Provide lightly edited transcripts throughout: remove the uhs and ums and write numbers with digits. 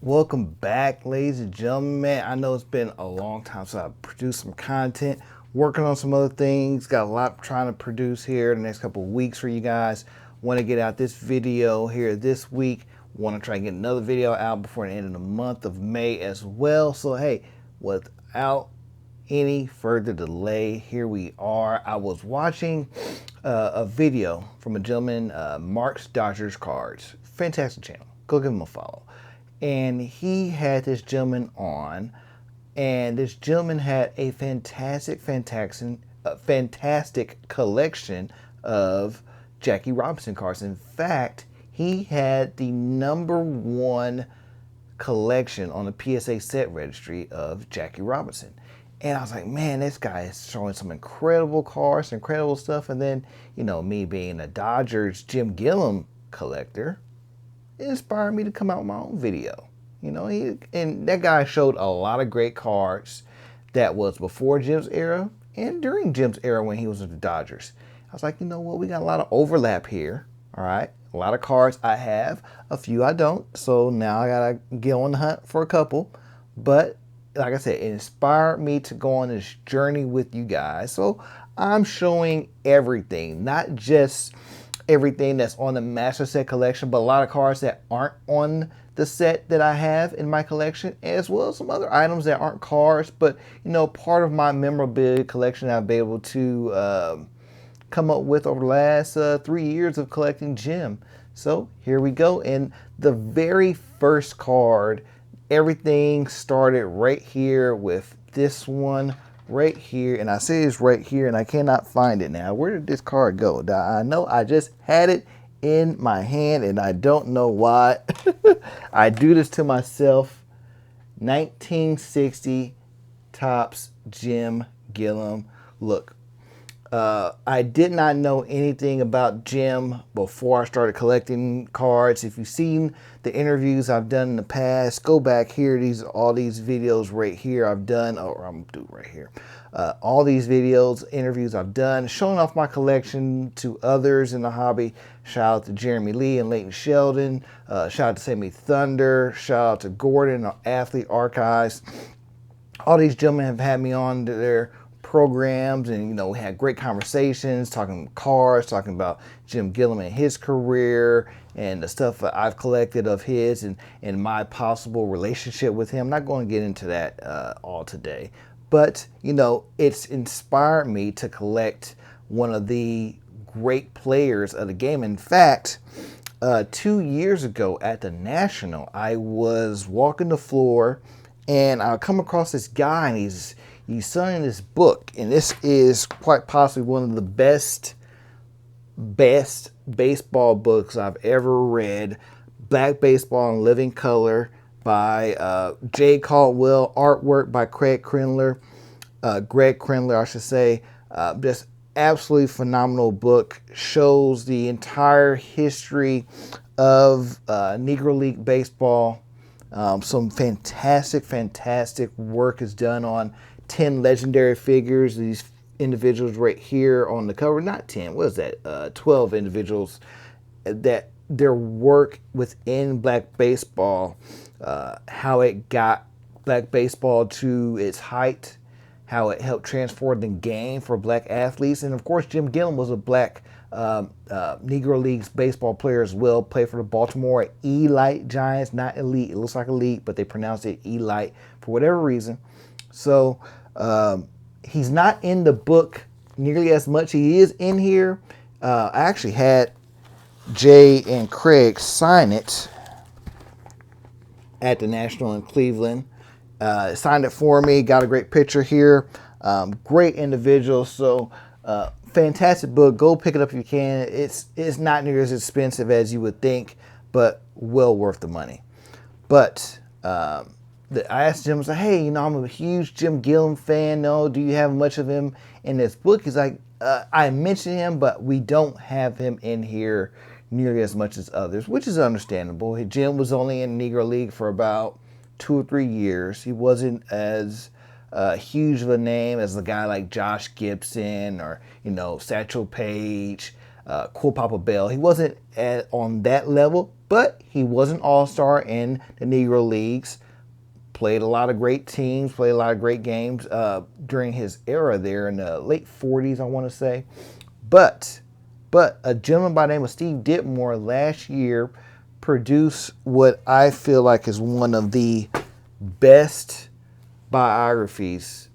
Welcome back, ladies and gentlemen. Man, I know it's been a long time since I produced some content, working on some other things. Got a lot trying to produce here the next couple of weeks for you guys. Want to get out this video here this week. Want to try and get another video out before the end of the month of May as well. So, hey, without any further delay, here we are. I was watching a video from a gentleman, Mark's Dodgers Cards. Fantastic channel. Go give him a follow. And he had this gentleman on, and this gentleman had a fantastic collection of Jackie Robinson cards. In fact, he had the #1 collection on the PSA Set Registry of Jackie Robinson. And I was like, man, this guy is showing some incredible cards, incredible stuff. And then, me being a Dodgers Jim Gilliam collector, it inspired me to come out with my own video. And that guy showed a lot of great cards that was before Jim's era and during Jim's era when he was with the Dodgers. I was like, you know what? We got a lot of overlap here. All right. A lot of cards I have, a few I don't. So now I got to get on the hunt for a couple. But like I said, it inspired me to go on this journey with you guys. So I'm showing everything, not just everything that's on the master set collection, but a lot of cards that aren't on the set that I have in my collection, as well as some other items that aren't cards, but part of my memorabilia collection I've been able to come up with over the last 3 years of collecting Jim. So here we go. And the very first card, everything started right here with this one right here, and I say it's right here, and I cannot find it now. Where did this card go? I know I just had it in my hand, and I don't know why. I do this to myself. 1960 Topps Jim Gilliam. Look, I did not know anything about Jim before I started collecting cards. If you've seen the interviews I've done in the past, go back here. All these videos right here I've done. Oh, I'm gonna do it right here. All these videos, interviews I've done, showing off my collection to others in the hobby. Shout out to Jeremy Lee and Leighton Sheldon. Shout out to Save Me Thunder. Shout out to Gordon, Athlete Archives. All these gentlemen have had me on their programs, and we had great conversations, talking cards, talking about Jim Gilliam and his career and the stuff that I've collected of his and my possible relationship with him. I'm not going to get into that all today, but it's inspired me to collect one of the great players of the game. In fact, 2 years ago at the National, I was walking the floor and I come across this guy, and he's signing this book, and this is quite possibly one of the best baseball books I've ever read. Black Baseball in Living Color by Jay Caldwell, artwork by Greg Krendler, I should say. Just absolutely phenomenal book. Shows the entire history of Negro League baseball. Some fantastic work is done on 10 legendary figures. These individuals right here on the cover, not 10, what is that? 12 individuals that their work within black baseball, how it got black baseball to its height, how it helped transform the game for black athletes. And of course, Jim Gilliam was a black Negro Leagues baseball player as well. Played for the Baltimore Elite Giants, not elite. It looks like elite, but they pronounce it Elite for whatever reason. So he's not in the book nearly as much. He is in here. I actually had Jay and Craig sign it at the National in Cleveland. Signed it for me. Got a great picture here. Great individual. So fantastic book. Go pick it up if you can. It's not near as expensive as you would think, but well worth the money. But I asked Jim, I was like, hey, I'm a huge Jim Gilliam fan. No, do you have much of him in this book? He's like, I mentioned him, but we don't have him in here nearly as much as others, which is understandable. Jim was only in the Negro League for about 2 or 3 years. He wasn't as huge of a name as a guy like Josh Gibson or Satchel Paige. Cool Papa Bell. He wasn't on that level, but he was an all-star in the Negro Leagues. Played a lot of great teams, played a lot of great games during his era there in the late 40s, I want to say. But a gentleman by the name of Steve Ditmore last year produced what I feel like is one of the best biographies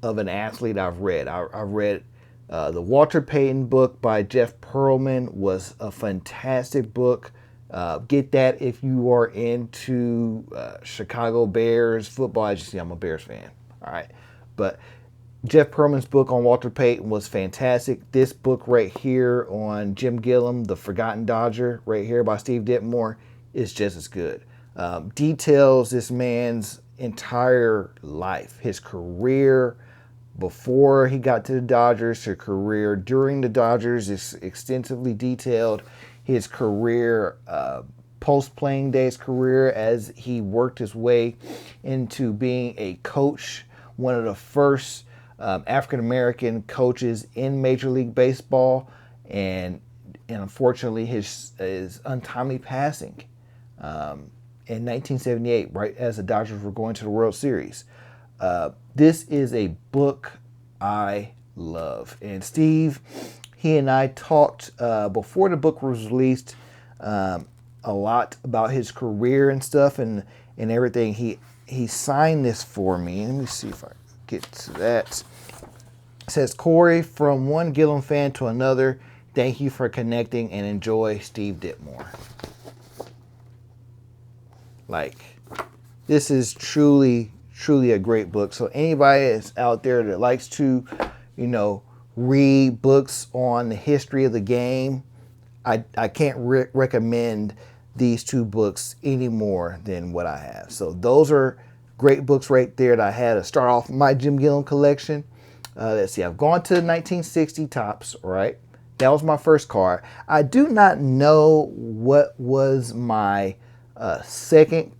of an athlete I've read. I've read the Walter Payton book by Jeff Pearlman, was a fantastic book. Get that if you are into Chicago Bears football. As you see, I'm a Bears fan. All right. But Jeff Pearlman's book on Walter Payton was fantastic. This book right here on Jim Gilliam, The Forgotten Dodger, right here by Steve Ditmore, is just as good. Details this man's entire life, his career before he got to the Dodgers, his career during the Dodgers is extensively detailed. His career, post-playing days career, as he worked his way into being a coach, one of the first African-American coaches in Major League Baseball, and unfortunately his untimely passing in 1978, right as the Dodgers were going to the World Series. This is a book I love. And Steve, he and I talked before the book was released a lot about his career and stuff and everything. He signed this for me. Let me see if I get to that. It says, Corey, from one Gilliam fan to another, thank you for connecting and enjoy Steve Ditmore. Like, this is truly a great book. So anybody that's out there that likes to, read books on the history of the game, I can't recommend these two books any more than what I have. So those are great books right there that I had to start off my Jim Gilliam collection. Let's see, I've gone to the 1960 Topps, right? That was my first card. I do not know what was my second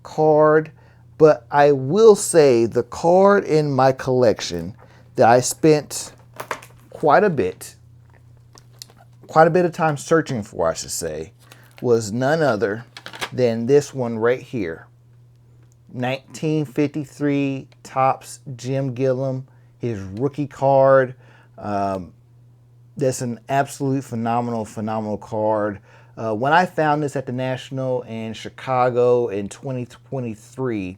card, but I will say the card in my collection that I spent quite a bit of time searching for, I should say, was none other than this one right here. 1953 Topps Jim Gilliam, his rookie card. That's an absolute phenomenal card. When I found this at the National in Chicago in 2023,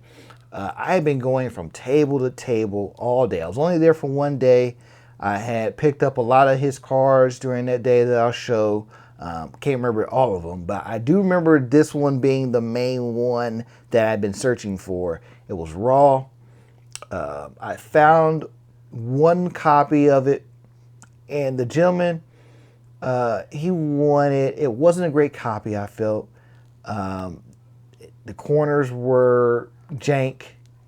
I had been going from table to table all day. I was only there for one day. I had picked up a lot of his cards during that day that I'll show. Can't remember all of them, but I do remember this one being the main one that I'd been searching for. It was raw. I found one copy of it, and the gentleman, he wanted, it wasn't a great copy, I felt. The corners were jank,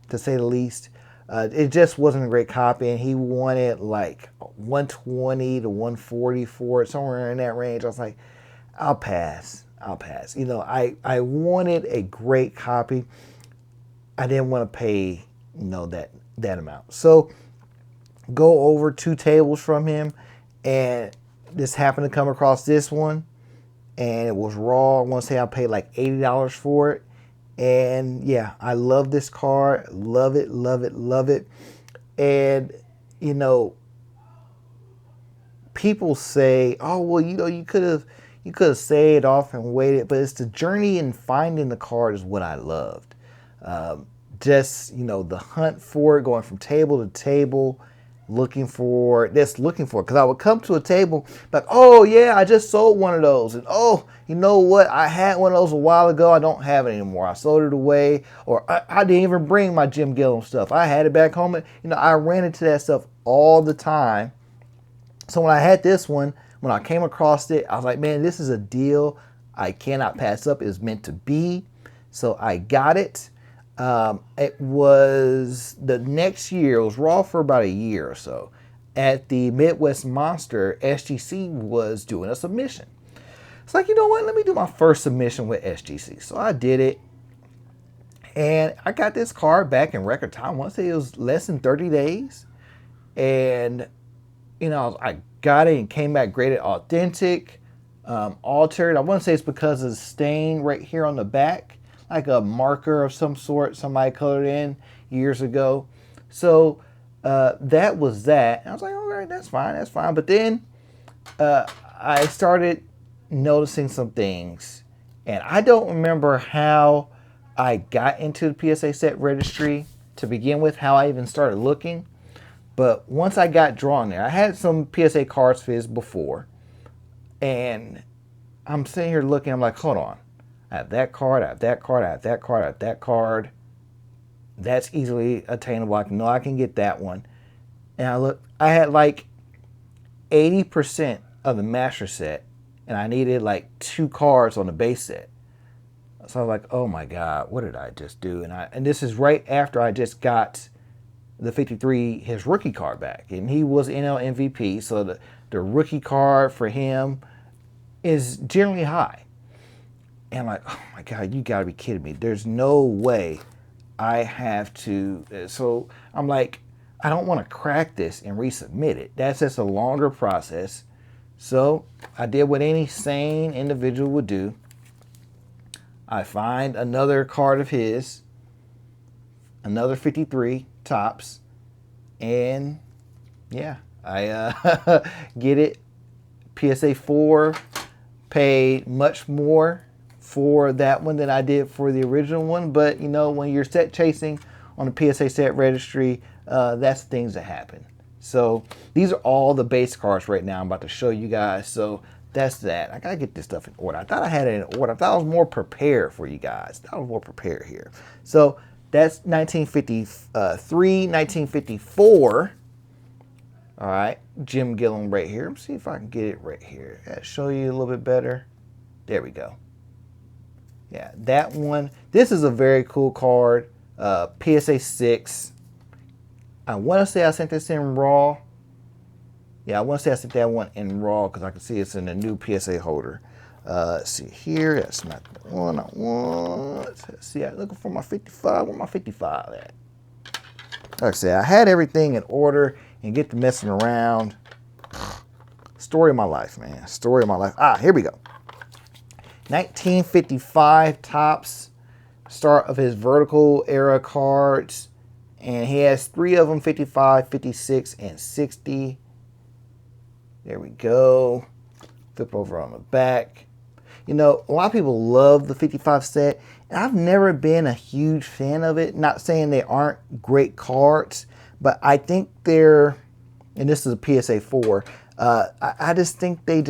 to say the least. It just wasn't a great copy, and he wanted like 120 to 140 for it, somewhere in that range. I was like, I'll pass. I wanted a great copy. I didn't want to pay, that amount. So go over 2 tables from him, and just happened to come across this one, and it was raw. I want to say I paid like $80 for it. And yeah, I love this card. Love it. And, people say, oh, well, you could have saved off and waited, but it's the journey in finding the card is what I loved. The hunt for it, going from table to table, looking for it, because I would come to a table like, oh yeah, I just sold one of those, and oh, you know what, I had one of those a while ago, I don't have it anymore, I sold it away, or I didn't even bring my Jim Gilliam stuff, I had it back home, and I ran into that stuff all the time. So when I had this one, when I came across it, I was like, man, this is a deal I cannot pass up. It's meant to be. So I got it. It was the next year, it was raw for about a year or so. At the Midwest Monster, SGC was doing a submission. It's like, you know what, let me do my first submission with SGC. So I did it. And I got this card back in record time. I want to say it was less than 30 days. And, I got it and came back graded authentic, altered. I want to say it's because of the stain right here on the back, like a marker of some sort somebody colored in years ago. So that was that. And I was like, all right, that's fine, that's fine. But then I started noticing some things, and I don't remember how I got into the PSA Set Registry to begin with, how I even started looking. But once I got drawn there, I had some PSA cards fizz before, and I'm sitting here looking, I'm like, hold on. I have that card, I have that card, I have that card, I have that card. That's easily attainable. I know I can get that one. And I look, I had like 80% of the master set, and I needed like 2 cards on the base set. So I was like, oh my God, what did I just do? And this is right after I just got the 53, his rookie card back. And he was NL MVP, so the rookie card for him is generally high. And I'm like, oh my God, you gotta be kidding me. There's no way I have to. So I'm like, I don't want to crack this and resubmit it. That's just a longer process. So I did what any sane individual would do. I find another card of his, another 53 tops, and yeah, I get it. PSA 4, paid much more for that one than I did for the original one, but you know, when you're set chasing on the PSA Set Registry, that's things that happen. So these are all the base cards right now I'm about to show you guys. So that's that. I gotta get this stuff in order. I thought I had it in order. I thought I was more prepared for you guys. I was more prepared here. So that's 1953, 1954. All right, Jim Gilliam right here. Let's see if I can get it right here. Show you a little bit better. There we go. Yeah, that one. This is a very cool card. PSA 6. I want to say I sent this in raw. Yeah, I want to say I sent that one in raw because I can see it's in a new PSA holder. Let's see here. That's not the one I want. Let's see, I'm looking for my 55. Where my 55 at? Like I said, I had everything in order and get to messing around. Story of my life, man. Story of my life. Ah, here we go. 1955 tops. Start of his vertical era cards. And he has 3 of them, 55, 56, and 60. There we go. Flip over on the back. You know, a lot of people love the 55 set, and I've never been a huge fan of it. Not saying they aren't great cards, but I think they're, and this is a PSA 4, I just think they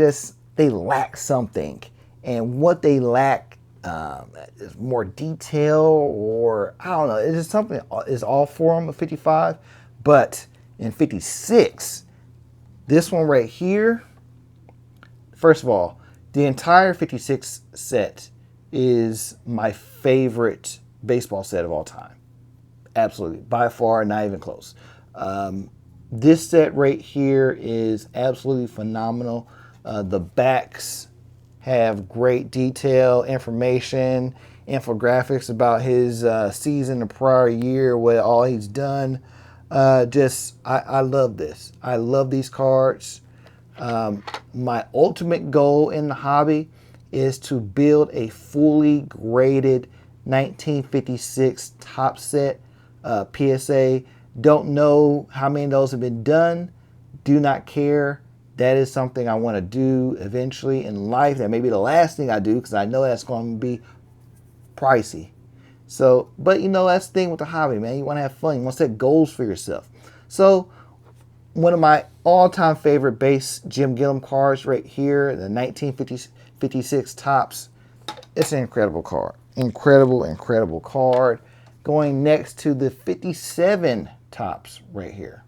lack something. And what they lack is more detail, or I don't know, it's just something is all for them, a 55. But in 56, this one right here, first of all, the entire 56 set is my favorite baseball set of all time. Absolutely. By far, not even close. This set right here is absolutely phenomenal. The backs have great detail, information, infographics about his season the prior year, what all he's done. I love this. I love these cards. My ultimate goal in the hobby is to build a fully graded 1956 top set PSA. Don't know how many of those have been done. Do not care. That is something I want to do eventually in life. That may be the last thing I do because I know that's going to be pricey. So, but you know, that's the thing with the hobby, man. You want to have fun. You want to set goals for yourself. So, one of my all-time favorite base Jim Gilliam cards right here, the 1956 tops. It's an incredible card. Incredible card. Going next to the 57 tops right here.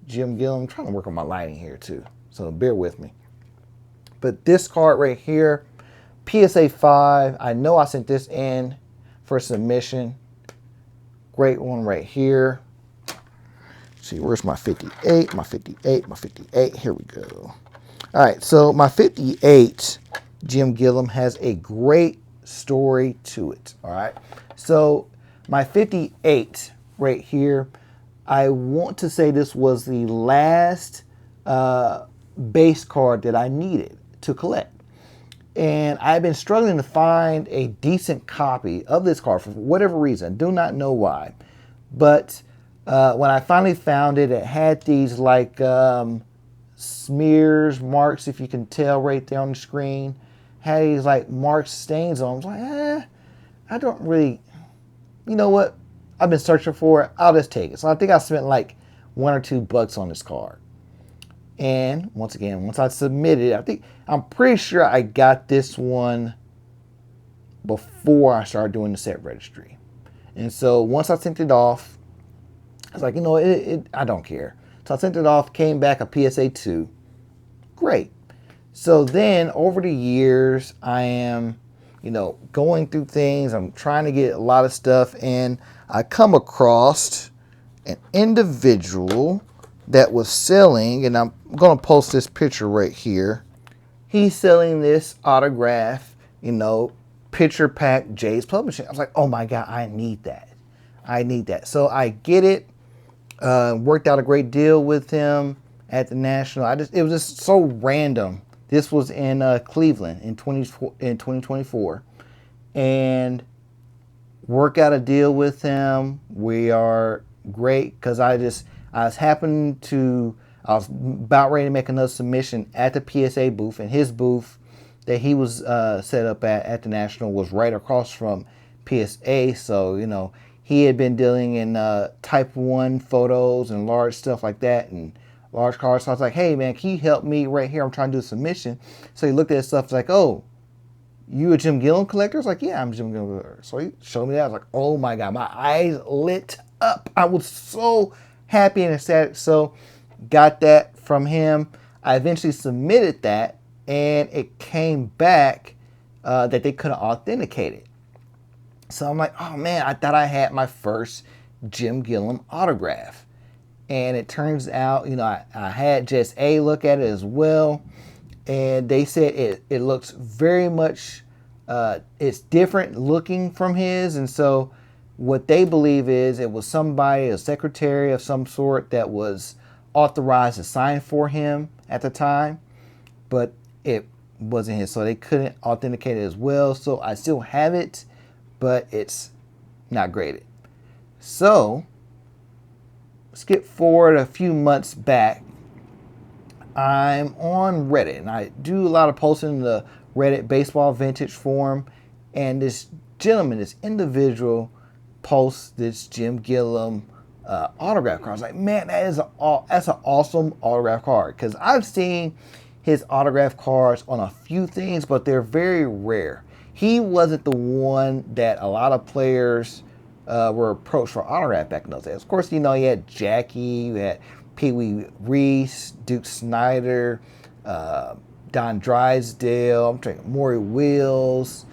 Jim Gilliam. I'm trying to work on my lighting here too, so bear with me. But this card right here, PSA 5. I know I sent this in for submission. Great one right here. Let's see, where's my 58? My 58, my 58. Here we go. All right, so my 58, Jim Gilliam, has a great story to it. All right, so my 58 right here, I want to say this was the last base card that I needed to collect. And I've been struggling to find a decent copy of this card for whatever reason. Do not know why. But when I finally found it, it had these like smears, marks, if you can tell right there on the screen. Had these like marks, stains on them. I was like, I don't really, you know what? I've been searching for it. I'll just take it. So I think I spent like $1 or $2 on this card. And once again, once I submitted, I'm pretty sure I got this one before I started doing the set registry. And so once I sent it off, I was like, you know, I don't care. So I sent it off, came back a PSA 2. Great. So then over the years, I am, you know, going through things. I'm trying to get a lot of stuff. And I come across an individual that was selling, and I'm going to post this picture right here. He's selling this autograph, you know, picture pack Jay's Publishing. I was like, oh my God, I need that. I need that. So I get it. Worked out a great deal with him at the National. It was just so random. This was in Cleveland in 2024. And work out a deal with him. We are great because I was about ready to make another submission at the PSA booth, and his booth that he was set up at the National was right across from PSA. So, you know, he had been dealing in type 1 photos and large stuff like that and large cards. So I was like, hey man, can you help me right here? I'm trying to do a submission. So he looked at his stuff, like, oh, you a Jim Gilliam collector? I was like, yeah, I'm a Jim Gilliam collector. So he showed me that. I was like, oh my God, my eyes lit up. I was so happy and ecstatic. So got that from him. I eventually submitted that, and it came back that they couldn't authenticate it. So I'm like, oh man, I thought I had my first Jim Gilliam autograph. And it turns out, you know, I had just a look at it as well. And they said it looks very much, it's different looking from his. And so what they believe is it was somebody, a secretary of some sort, that was authorized to sign for him at the time, but it wasn't his. So they couldn't authenticate it as well. So I still have it, but it's not graded. So skip forward a few months back. I'm on Reddit, and I do a lot of posting in the Reddit baseball vintage forum. And this gentleman, this individual, posts this Jim Gilliam autograph card. I was like, man, that's an awesome autograph card, because I've seen his autograph cards on a few things, but they're very rare. He wasn't the one that a lot of players were approached for autograph back in those days. Of course, you know, you had Jackie, you had Pee Wee Reese, Duke Snyder, Don Drysdale, I'm thinking Maury Wills,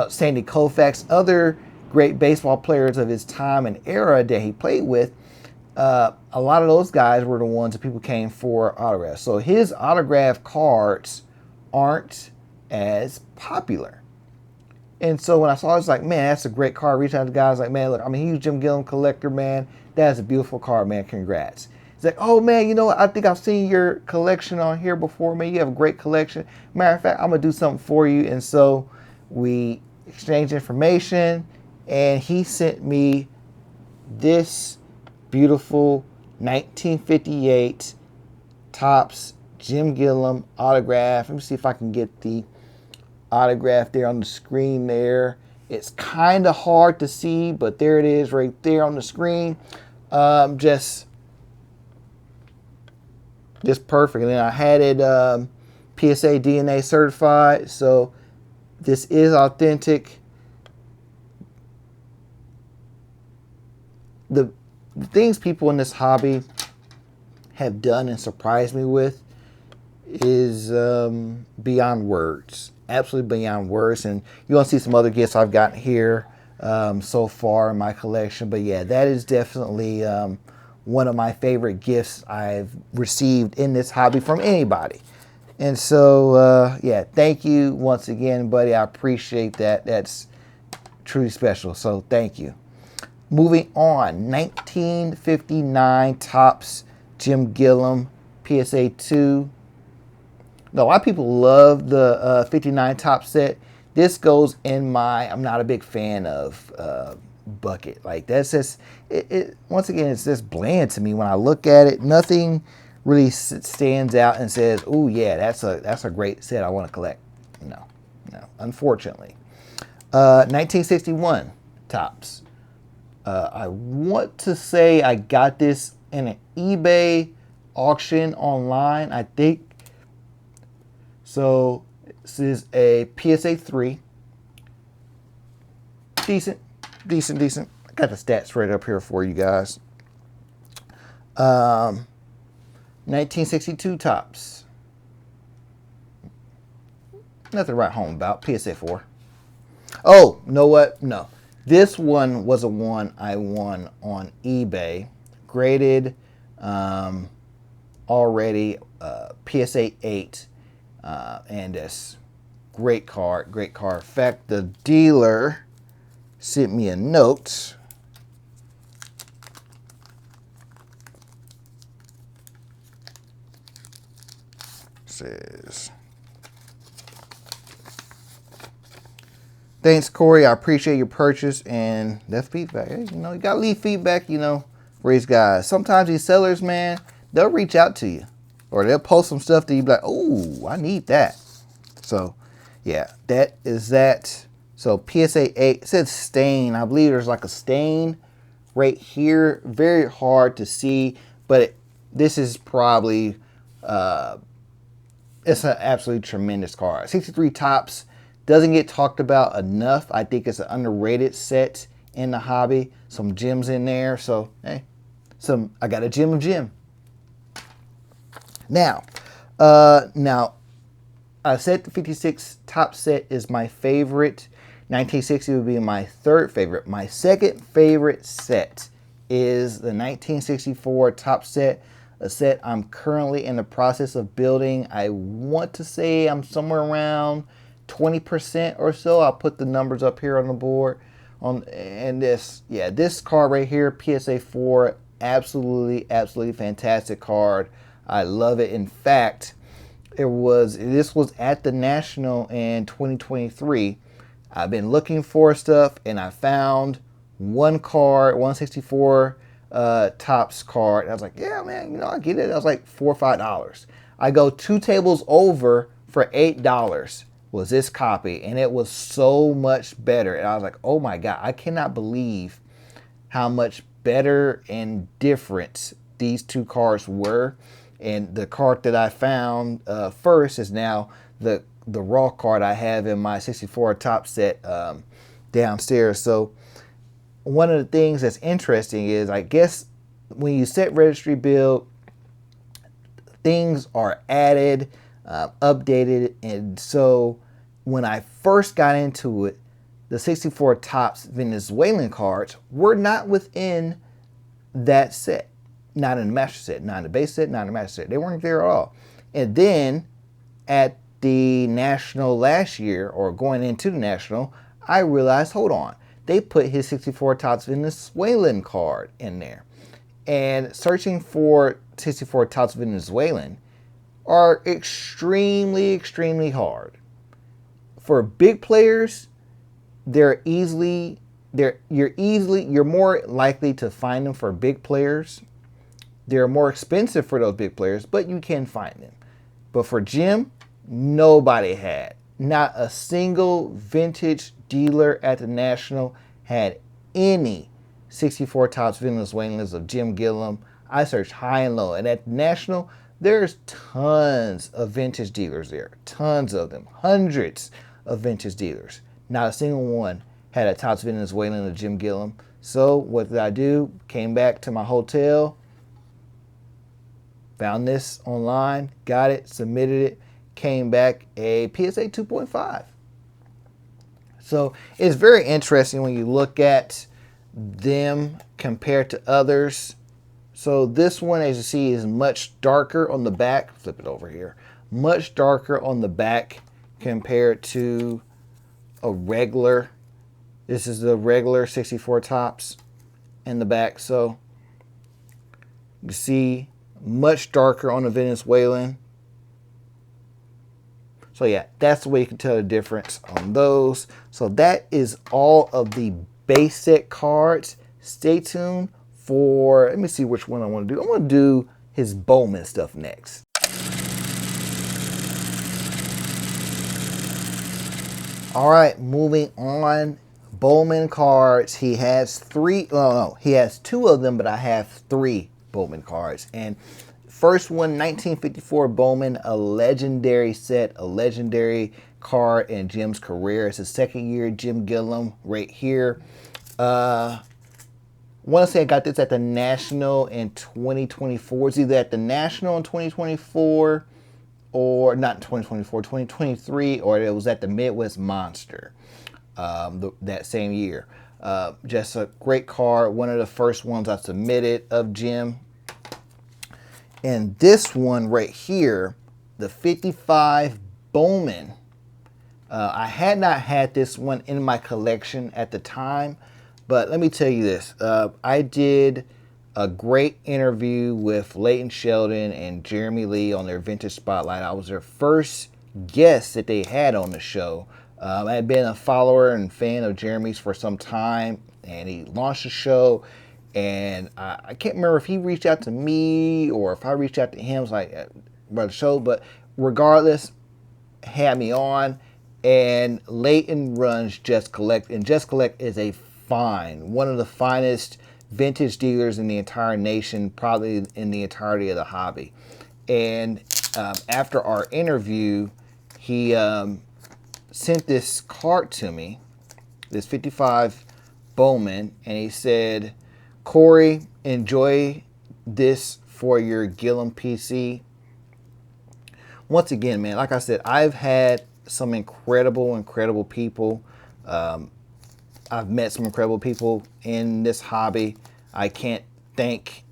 Sandy Koufax, other great baseball players of his time and era that he played with. A lot of those guys were the ones that people came for autographs. So his autograph cards aren't as popular. And so when I saw it, I was like, man, that's a great card. Reached out to the guys, like, man, look, I'm a huge Jim Gilliam collector, man. That's a beautiful card, man. Congrats. He's like, oh, man, you know what? I think I've seen your collection on here before, man. You have a great collection. Matter of fact, I'm going to do something for you. And so we exchanged information, and he sent me this beautiful 1958 Topps Jim Gilliam autograph. Let me see if I can get the autograph there on the screen there. It's kind of hard to see, but there it is right there on the screen. Just perfect. And then I had it PSA DNA certified, so this is authentic. The things people in this hobby have done and surprised me with is beyond words. Absolutely beyond words. And you're going to see some other gifts I've gotten here so far in my collection. But yeah, that is definitely one of my favorite gifts I've received in this hobby from anybody. And so, yeah, thank you once again, buddy. I appreciate that. That's truly special. So thank you. Moving on, 1959 Topps Jim Gilliam PSA 2 No, a lot of people love the 59 top set. This goes in my, I'm not a big fan of bucket. Like that's just, once again, it's just bland to me. When I look at it, nothing really stands out and says, oh yeah, that's a great set I want to collect. No, no, unfortunately. 1961 tops. I want to say I got this in an eBay auction online, I think. So this is a PSA 3. Decent, decent, decent. I got the stats right up here for you guys. 1962 tops. Nothing to write home about. PSA 4. Oh, know what? No. This one was a one I won on eBay. Graded already. PSA 8. And this great card. Great card. In fact, the dealer sent me a note. Says, thanks, Corey. I appreciate your purchase and that feedback. Hey, you gotta leave feedback, for these guys. Sometimes these sellers, man, they'll reach out to you. Or they'll post some stuff that you be like, oh, I need that. So, yeah, that is that. So, PSA 8, it says stain. I believe there's like a stain right here. Very hard to see, but this is probably, it's an absolutely tremendous card. 63 tops doesn't get talked about enough. I think it's an underrated set in the hobby. Some gems in there. So, hey, I got a gem of gem. Now, I said the 56 top set is my favorite. 1960 would be my third favorite. My second favorite set is the 1964 top set, a set I'm currently in the process of building. I want to say I'm somewhere around 20% or so. I'll put the numbers up here on the board. And this card right here, PSA 4, absolutely fantastic card. I love it. In fact, this was at the National in 2023. I've been looking for stuff and I found one card, 164 tops card. I was like, yeah, man, I get it. I was like $4 or $5. I go 2 tables over for $8 was this copy, and it was so much better. And I was like, oh my God, I cannot believe how much better and different these two cards were. And the card that I found first is now the raw card I have in my 64 top set downstairs. So one of the things that's interesting is, I guess, when you set registry build, things are added, updated. And so when I first got into it, the 64 tops Venezuelan cards were not within that set. Not in the master set, not in the base set, not in the master set. They weren't there at all. And then at the National last year, or going into the National, I realized, hold on, they put his 64 tops Venezuelan card in there. And searching for 64 tops Venezuelan are extremely hard. For big players, you're more likely to find them for big players. They're more expensive for those big players, but you can find them. But for gem, nobody had. Not a single vintage dealer at the National had any 64 tops Venezuelans of Jim Gilliam. I searched high and low, and at the National, there's tons of vintage dealers there. Tons of them. Hundreds of vintage dealers. Not a single one had a tops Venezuelan of Jim Gilliam. So what did I do? Came back to my hotel, found this online, got it, submitted it, came back a PSA 2.5. So it's very interesting when you look at them compared to others. So this one, as you see, is much darker on the back. Flip it over here. Much darker on the back compared to a regular. This is the regular 64 tops in the back. So you see much darker on the Venezuelan. So yeah, that's the way you can tell the difference on those. So that is all of the base set cards. Stay tuned for, let me see which one I want to do. I want to do his Bowman stuff next. All right, moving on. Bowman cards. He has three. Oh no, he has two of them, but I have three Bowman cards. And first one, 1954 Bowman, a legendary set, a legendary card in Jim's career. It's his second year. Jim Gilliam, right here. I want to say I got this at the National in 2024. It's either at the National in 2024 or not in 2024, 2023, or it was at the Midwest Monster that same year. Just a great card. One of the first ones I submitted of Jim. And this one right here, the 55 Bowman. I had not had this one in my collection at the time, but let me tell you this. I did a great interview with Leighton Sheldon and Jeremy Lee on their Vintage Spotlight. I was their first guest that they had on the show. I had been a follower and fan of Jeremy's for some time, and he launched the show. And I can't remember if he reached out to me or if I reached out to him. It's like about the show, but regardless, had me on. And Leighton runs Just Collect, and Just Collect is a one of the finest vintage dealers in the entire nation, probably in the entirety of the hobby. And after our interview, he sent this card to me, this 55 Bowman, and he said, Corey, enjoy this for your Gilliam PC. Once again, man, like I said, I've had some incredible people. I've met some incredible people in this hobby. I can't thank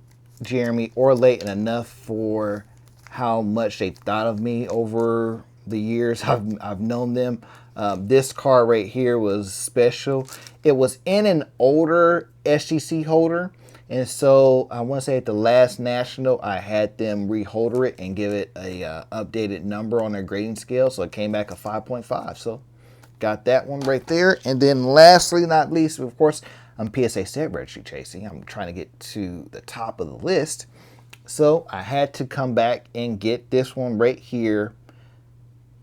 Jeremy or Leighton enough for how much they thought of me over the years I've known them. This card right here was special. It was in an older SGC holder, and so I want to say at the last National I had them reholder it and give it a updated number on their grading scale, so it came back a 5.5. So got that one right there. And then lastly, not least, of course, I'm PSA Set Registry chasing. I'm trying to get to the top of the list. So I had to come back and get this one right here.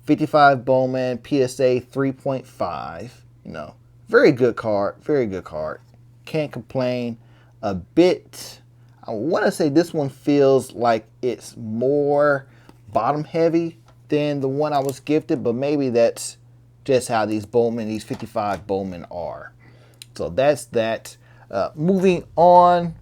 55 Bowman PSA 3.5. You know, very good card. Very good card. Can't complain. A bit, I want to say this one feels like it's more bottom heavy than the one I was gifted, but maybe that's just how these Bowman, these 55 Bowman are. So that's that. Moving on,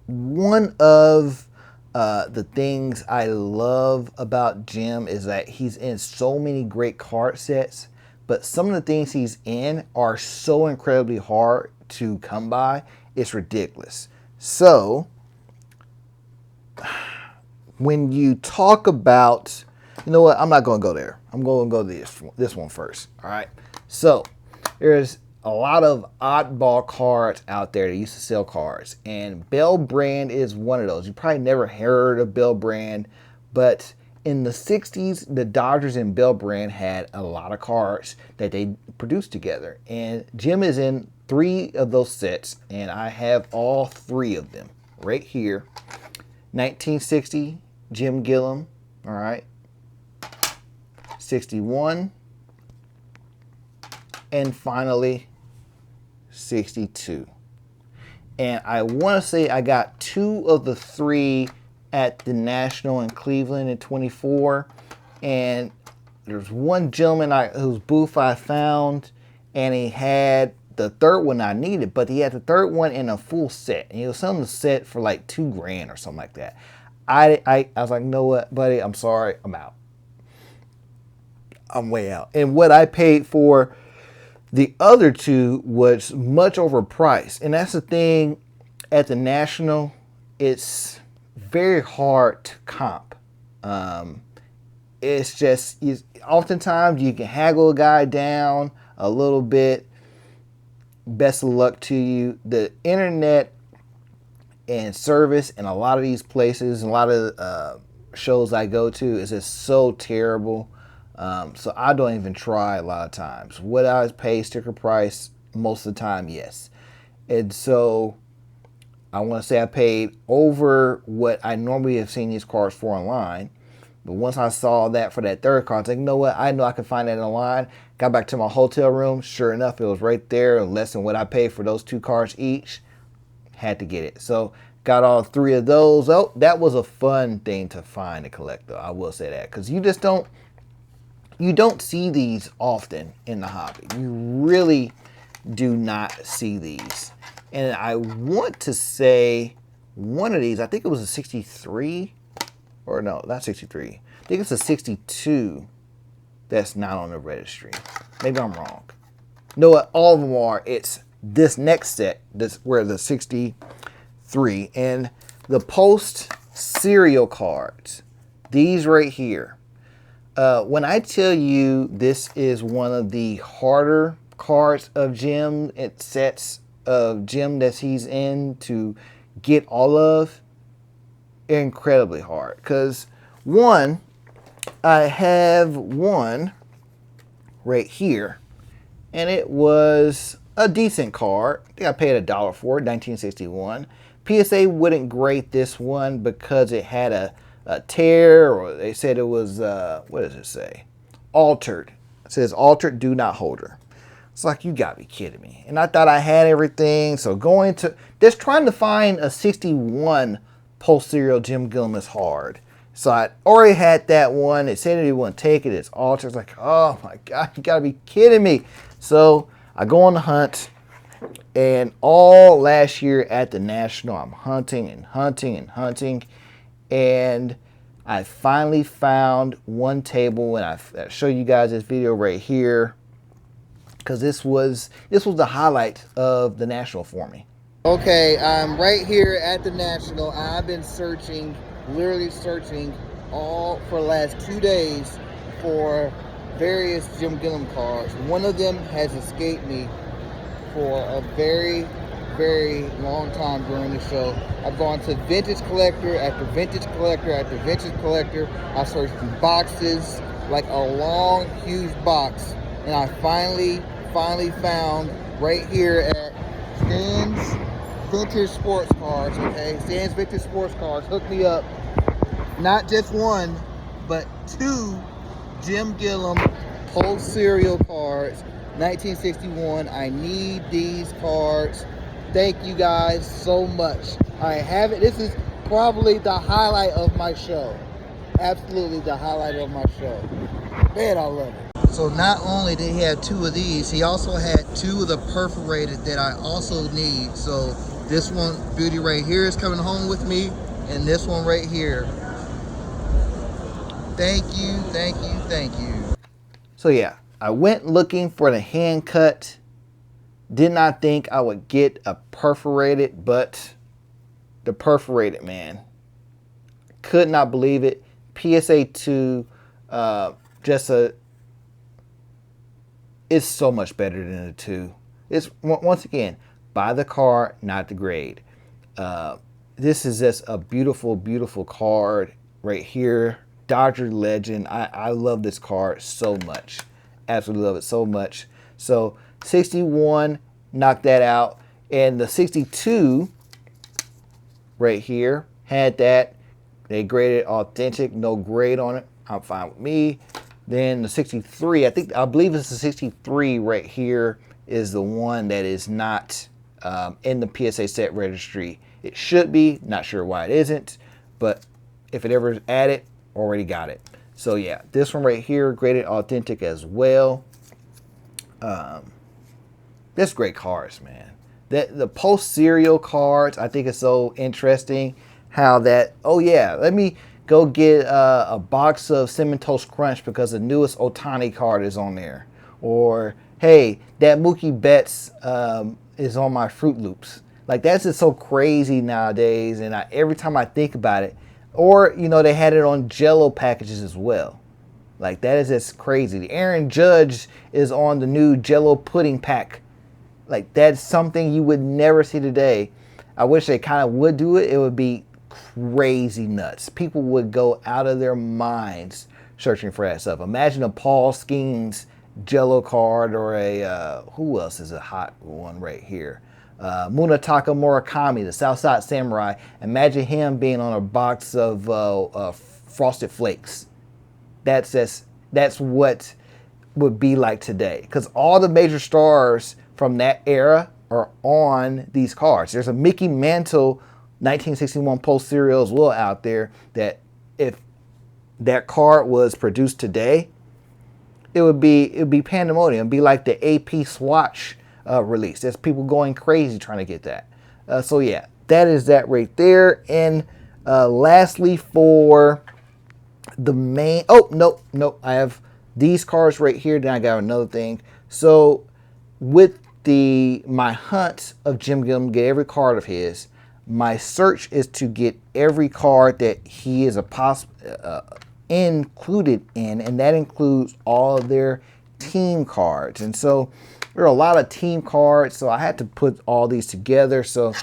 one of the things I love about Jim is that he's in so many great card sets, but some of the things he's in are so incredibly hard to come by. It's ridiculous. So when you talk about, you know what, I'm not going to go there. I'm going to go this one first. All right. So there's a lot of oddball cards out there that used to sell cards, and Bell Brand is one of those. You probably never heard of Bell Brand, but in the 60s, the Dodgers and Bell Brand had a lot of cards that they produced together, and Jim is in 3 of those sets, and I have all 3 of them right here. 1960 Jim Gilliam, all right. 61, and finally 62. And I want to say I got 2 of the 3 at the National in Cleveland in 24, and there's one gentleman whose booth I found, and he had the 3rd one I needed, but he had the 3rd one in a full set, and he was selling the set for like $2 grand or something like that. I was like, you know what, buddy, I'm sorry, I'm out. I'm way out. And what I paid for the other 2 was much overpriced, and that's the thing at the National. It's very hard to comp. It's just, oftentimes you can haggle a guy down a little bit. Best of luck to you. The internet and service in a lot of these places, and a lot of shows I go to, is just so terrible. So I don't even try a lot of times. Would I pay sticker price most of the time? Yes. And so I want to say I paid over what I normally have seen these cards for online. But once I saw that for that third card, I was like, you know what? I know I can find that online. Got back to my hotel room. Sure enough, it was right there, less than what I paid for those 2 cards each. Had to get it. So got all 3 of those. Oh, that was a fun thing to find and collect, though. I will say that, because you don't see these often in the hobby. You really do not see these. And I want to say one of these, I think it was a 63, or no, not 63. I think it's a 62 that's not on the registry. Maybe I'm wrong. No, what? All of them are. It's this next set, this where the 63 and the post serial cards. These right here. When I tell you this is one of the harder cards of Jim, it sets of Jim that he's in to get all of, incredibly hard. Because one, I have one right here, and it was a decent card. I think I paid $1 for it, 1961. PSA wouldn't grade this one because it had a tear, or they said it was, what does it say? Altered. It says altered, do not holder. It's like, you gotta be kidding me. And I thought I had everything. So going to, just trying to find a 61 post serial Jim Gilliam is hard. So I already had that one. It said it wouldn't take it. It's altered. It's like, oh my God, you gotta be kidding me. So I go on the hunt. And all last year at the National, I'm hunting and hunting and hunting. And I finally found one table, and I show you guys this video right here, because this was the highlight of the National for me. Okay, I'm right here at the National. I've been searching, literally searching all for the last 2 days for various Jim Gilliam cards. One of them has escaped me for a very, very long time during the show. I've gone to vintage collector after vintage collector after vintage collector. I searched through boxes, like a long, huge box, and I finally found right here at Stan's Vintage Sports Cards. Okay, Stan's Vintage Sports Cards hooked me up. Not just one, but 2 Jim Gilliam post serial cards, 1961. I need these cards. Thank you guys so much. I have it. This is probably the highlight of my show. Absolutely the highlight of my show. Man, I love it. So not only did he have 2 of these, he also had 2 of the perforated that I also need. So this one, beauty right here, is coming home with me, and this one right here. Thank you, thank you, thank you. So yeah, I went looking for the hand cut. Did not think I would get a perforated, but the perforated, man, could not believe it. PSA 2, it's so much better than the 2. It's, once again, buy the card, not the grade. This is just a beautiful, beautiful card right here. Dodger Legend. I love this card so much. Absolutely love it so much. So 61, knocked that out. And the 62 right here had that. They graded authentic, no grade on it. I'm fine with me. Then the 63, I believe it's the 63 right here is the one that is not in the PSA Set Registry. It should be, not sure why it isn't, but if it ever is added, already got it. So yeah, this one right here, graded authentic as well. That's great cards, man. The post serial cards, I think it's so interesting how that, oh yeah, let me go get a box of Cinnamon Toast Crunch because the newest Otani card is on there. Or, hey, that Mookie Betts is on my Fruit Loops. Like, that's just so crazy nowadays, and every time I think about it, or, you know, they had it on Jell-O packages as well. Like, that is just crazy. The Aaron Judge is on the new Jell-O pudding pack. Like, that's something you would never see today. I wish they kind of would do it. It would be crazy nuts. People would go out of their minds searching for that stuff. Imagine a Paul Skeens Jello card, or a who else is a hot one right here? Munetaka Murakami, the Southside Samurai. Imagine him being on a box of Frosted Flakes. That's what would be like today, because all the major stars from that era are on these cards. There's a Mickey Mantle 1961 Post serial as well out there, that if that card was produced today, it would be pandemonium. It'd be like the AP Swatch release. There's people going crazy trying to get that. So yeah, that is that right there. And lastly, for the main, oh nope, I have these cards right here. Then I got another thing. So with my hunt of Jim Gilliam, get every card of his, my search is to get every card that he is included in, and that includes all of their team cards. And so there are a lot of team cards, so I had to put all these together. So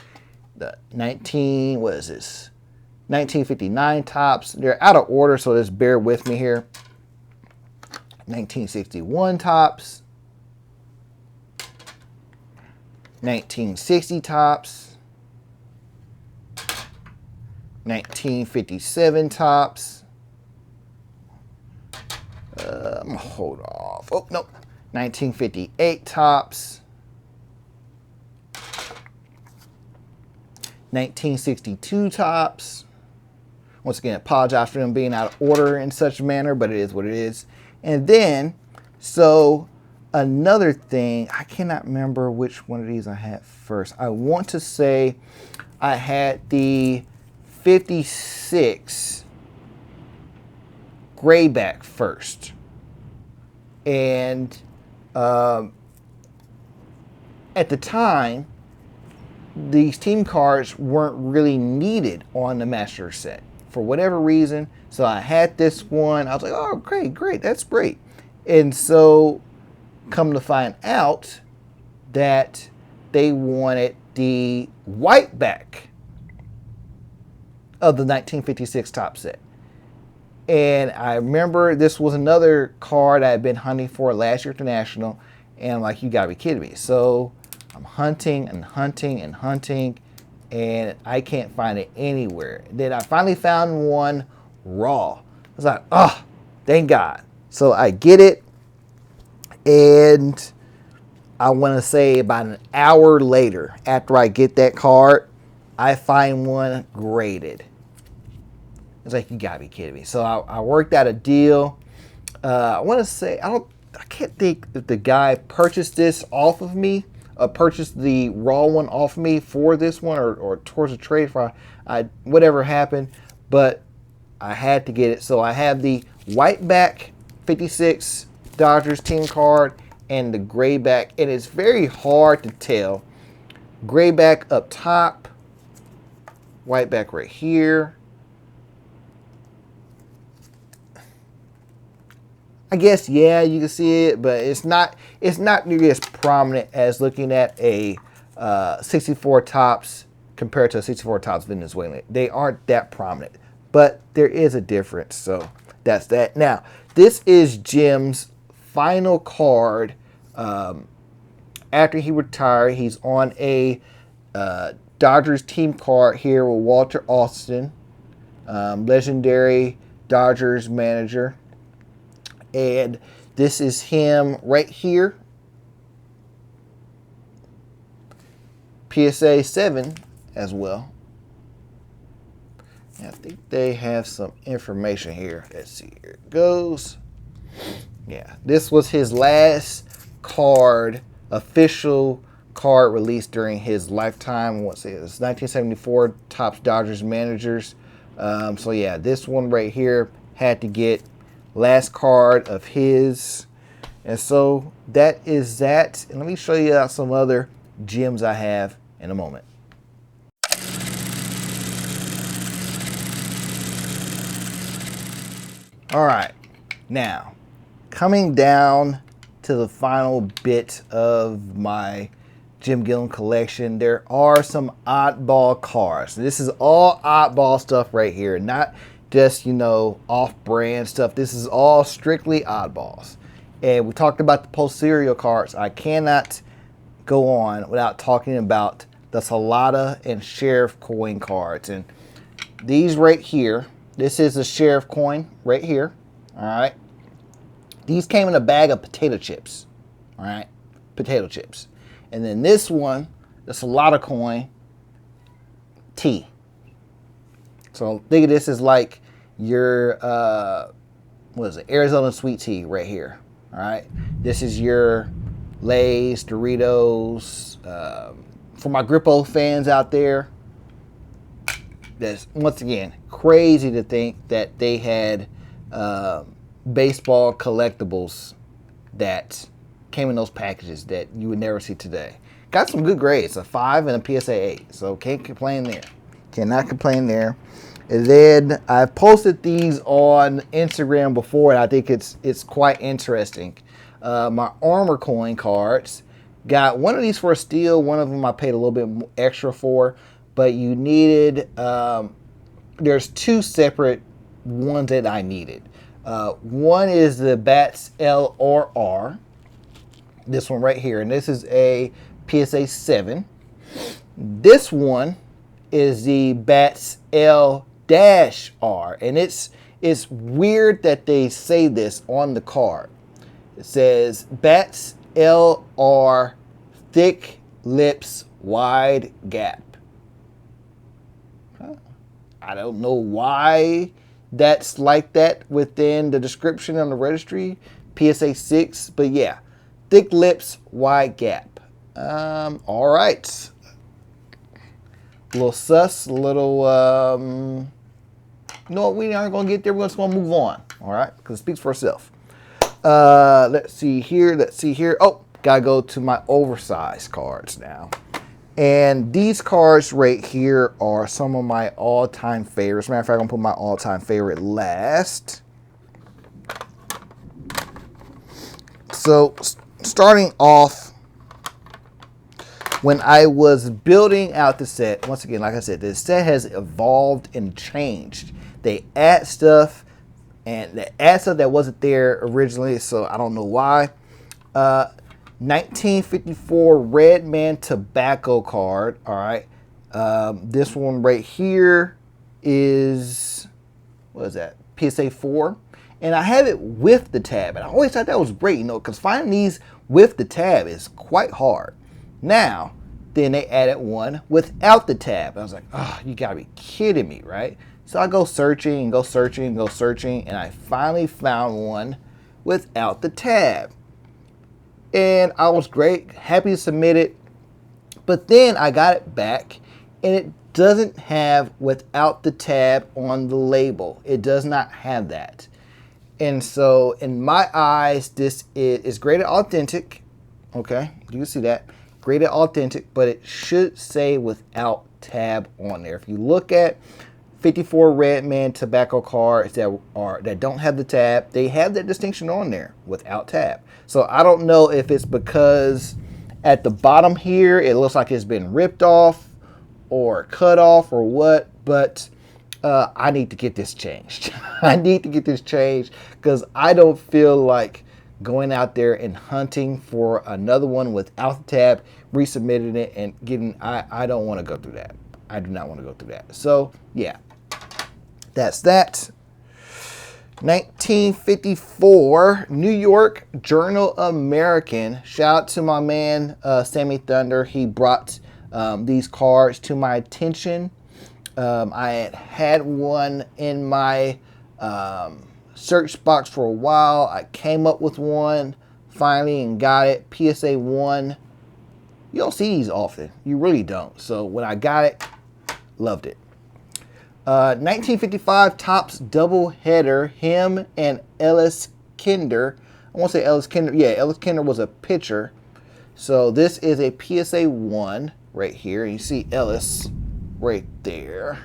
the 1959 tops, they're out of order, so just bear with me here. 1961 tops, 1960 tops, 1957 tops. I'm gonna hold off. Oh, no. 1958 tops. 1962 tops. Once again, apologize for them being out of order in such a manner, but it is what it is. And then, so another thing, I cannot remember which one of these I had first. I want to say I had the 56 grayback first. And at the time, these team cards weren't really needed on the master set for whatever reason. So I had this one. I was like, oh, great, that's great. And so come to find out that they wanted the white back of the 1956 top set. And I remember this was another card I had been hunting for last year at the National, and I'm like, you gotta be kidding me. So I'm hunting and hunting and hunting, and I can't find it anywhere. Then I finally found one raw. I was like, oh, thank God. So I get it, and I want to say about an hour later, after I get that card, I find one graded. It's like, you gotta be kidding me. So I worked out a deal. I want to say, I can't think if the guy purchased this off of me, purchased the raw one off of me for this one, or towards a trade for whatever happened, but I had to get it. So I have the white back 56 Dodgers team card and the gray back, and it's very hard to tell. Gray back up top, white back right here. I guess, yeah, you can see it, but it's not nearly as prominent as looking at a 64 tops compared to a 64 tops Venezuelan. They aren't that prominent, but there is a difference. So that's that. Now, this is Jim's final card. After he retired, he's on a Dodgers team card here with Walter Austin, legendary Dodgers manager. And this is him right here. PSA 7 as well. I think they have some information here. Let's see, here it goes. Yeah, this was his last card, official card released during his lifetime. What's it? It's 1974 Topps Dodgers managers. So yeah, this one right here had to get last card of his. And so that is that. And let me show you some other gems I have in a moment. All right, now coming down to the final bit of my Jim Gilliam collection, there are some oddball cards. This is all oddball stuff right here, not just, you know, off-brand stuff. This is all strictly oddballs. And we talked about the post-serial cards. I cannot go on without talking about the Salada and Sheriff coin cards. And these right here, this is a Sheriff coin right here. All right. These came in a bag of potato chips. All right. Potato chips. And then this one, the Salada coin, tea. So think of this as like your, what is it? Arizona sweet tea right here. All right. This is your Lay's, Doritos. For my Grippo fans out there, that's once again crazy to think that they had baseball collectibles that came in those packages that you would never see today. Got some good grades, a 5 and a PSA 8, so can't complain there. Cannot complain there. And then I've posted these on Instagram before, and I think it's quite interesting. My Armor coin cards. Got one of these for a steal. One of them I paid a little bit extra for, but you needed. There's two separate ones that I needed. One is the Bats L or R. This one right here, and this is a PSA 7. This one is the Bats L-R, and it's weird that they say this on the card. It says Bats LR, thick lips, wide gap. Huh? I don't know why that's like that within the description on the registry, PSA 6, but yeah, thick lips, wide gap. All right. A little sus, a little, you know what, we aren't going to get there, we're just going to move on, all right, because it speaks for itself. Let's see here. Oh, gotta go to my oversized cards now. And these cards right here are some of my all-time favorites. Matter of fact, I'm gonna put my all-time favorite last. So, starting off, when I was building out the set, once again, like I said, the set has evolved and changed. They add stuff. And the add stuff that wasn't there originally, so I don't know why. 1954 Red Man Tobacco card. All right. This one right here is, what is that? PSA 4. And I have it with the tab. And I always thought that was great, you know, because finding these with the tab is quite hard. Now, then they added one without the tab. I was like, oh, you got to be kidding me, right? So I go searching, and I finally found one without the tab. And I was great, happy to submit it. But then I got it back, and it doesn't have without the tab on the label. It does not have that. And so in my eyes, this is graded authentic. Okay, you can see that. Graded authentic, but it should say without tab on there. If you look at 54 Red Man Tobacco cards that don't have the tab, they have that distinction on there without tab. So I don't know if it's because at the bottom here it looks like it's been ripped off or cut off or what, but I need to get this changed. I need to get this changed because I don't feel like going out there and hunting for another one without the tab, resubmitting it and getting, I don't want to go through that. I do not want to go through that. So yeah. That's that. 1954 New York Journal American. Shout out to my man Sammy Thunder. He brought these cards to my attention. I had one in my search box for a while. I came up with one finally and got it. PSA 1. You don't see these often. You really don't. So when I got it, loved it. 1955 Topps doubleheader, him and Ellis Kinder. I want to say Ellis Kinder. Yeah, Ellis Kinder was a pitcher. So this is a PSA 1 right here. You see Ellis right there.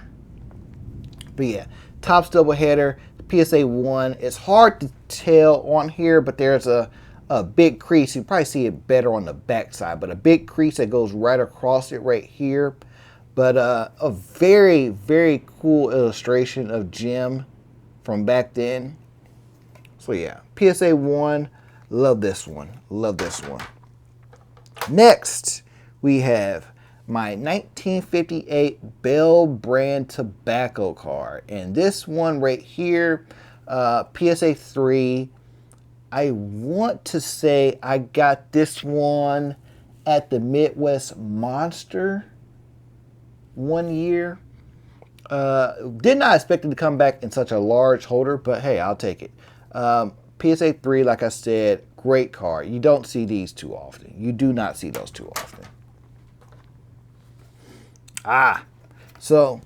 But yeah, Topps doubleheader, PSA 1. It's hard to tell on here, but there's a big crease. You probably see it better on the back side, but a big crease that goes right across it right here. But a very, very cool illustration of Jim from back then. So yeah, PSA 1, love this one. Love this one. Next, we have my 1958 Bell brand tobacco card. And this one right here, PSA 3, I want to say I got this one at the Midwest Monster one year. Did not expect it to come back in such a large holder, but hey, I'll take it. PSA 3, like I said, great card. You don't see these too often. You do not see those too often. So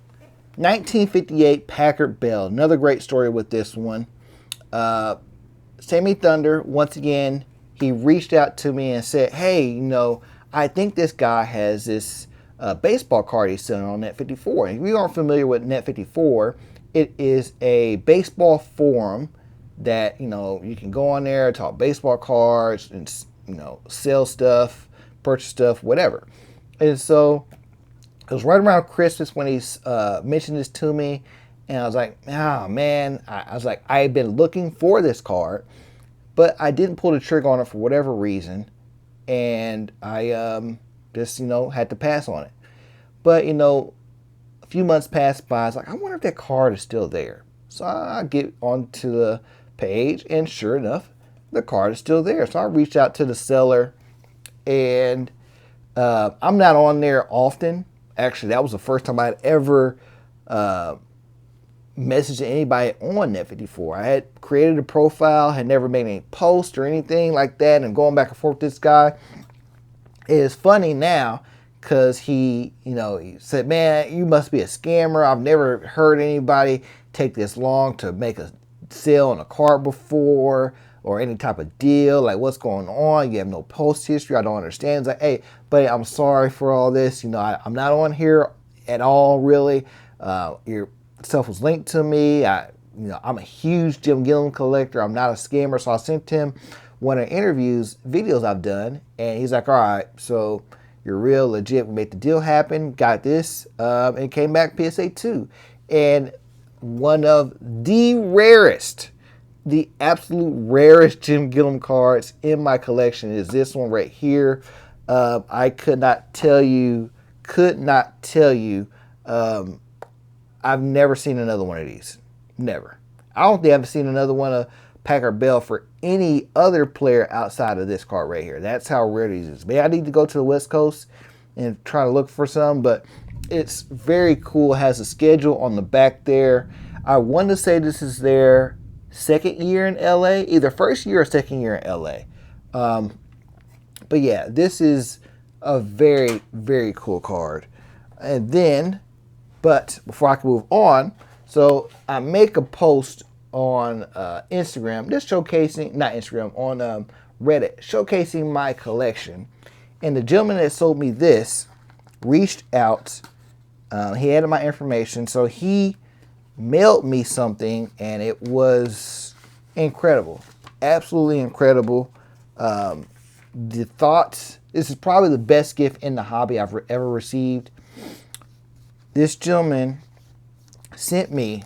1958 Packard Bell. Another great story with this one. Sammy Thunder, once again, he reached out to me and said, hey, you know, I think this guy has this baseball card he's selling on Net54. And if you aren't familiar with Net54, it is a baseball forum that, you know, you can go on there, talk baseball cards, and, you know, sell stuff, purchase stuff, whatever. And so it was right around Christmas when he mentioned this to me, and I was like, oh man, I was like, I had been looking for this card, but I didn't pull the trigger on it for whatever reason, and I just, you know, had to pass on it. But, you know, a few months passed by, I was like, I wonder if that card is still there. So I get onto the page, and sure enough, the card is still there. So I reached out to the seller, and I'm not on there often. Actually, that was the first time I'd ever messaged anybody on Net54. I had created a profile, had never made any posts or anything like that, and going back and forth with this guy. It is funny now because he, you know, he said, man, you must be a scammer. I've never heard anybody take this long to make a sale on a card before, or any type of deal. Like, what's going on? You have no post history. I don't understand. It's like, hey, buddy, I'm sorry for all this. You know, I'm not on here at all, really. Your stuff was linked to me. You know, I'm a huge Jim Gilliam collector. I'm not a scammer. So I sent him one of the videos I've done, and he's like, all right, so you're real, legit. We made the deal happen, got this, and came back PSA 2. And one of the rarest, the absolute rarest Jim Gilliam cards in my collection is this one right here. I could not tell you, I've never seen another one of these. Never. I don't think I've seen another one of Packard Bell for any other player outside of this card right here. That's how rare these is. Maybe I need to go to the West Coast and try to look for some, but it's very cool. It has a schedule on the back there. I want to say this is their second year in LA, either first year or second year in LA. But yeah, this is a very, very cool card. And then, but before I can move on, so I make a post on Instagram, just showcasing, not Instagram, on Reddit, showcasing my collection. And the gentleman that sold me this reached out. He had my information, so he mailed me something, and it was incredible, absolutely incredible. The thoughts, this is probably the best gift in the hobby I've ever received. This gentleman sent me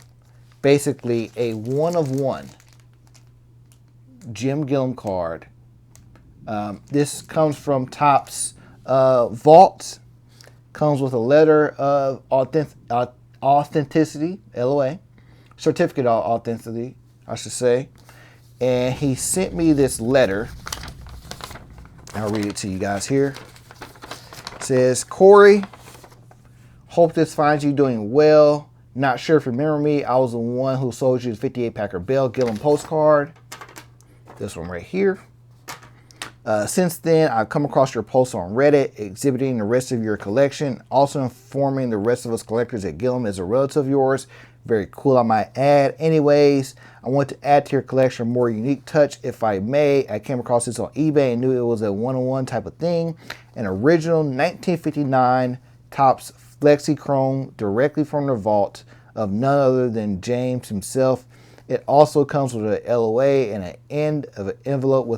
basically a one-of-one Jim Gilliam card. This comes from Topps Vault. Comes with a letter of authenticity, LOA, certificate of authenticity, I should say. And he sent me this letter. I'll read it to you guys here. It says, Corey, hope this finds you doing well. Not sure if you remember me. I was the one who sold you the 58 Packard Bell Gilliam postcard. This one right here. Since then, I've come across your posts on Reddit exhibiting the rest of your collection, also informing the rest of us collectors that Gilliam is a relative of yours. Very cool, I might add. Anyways, I want to add to your collection a more unique touch, if I may. I came across this on eBay and knew it was a one-on-one type of thing. An original 1959 Topps Flexi Chrome directly from the vault of none other than James himself. It also comes with an LOA and an end of an envelope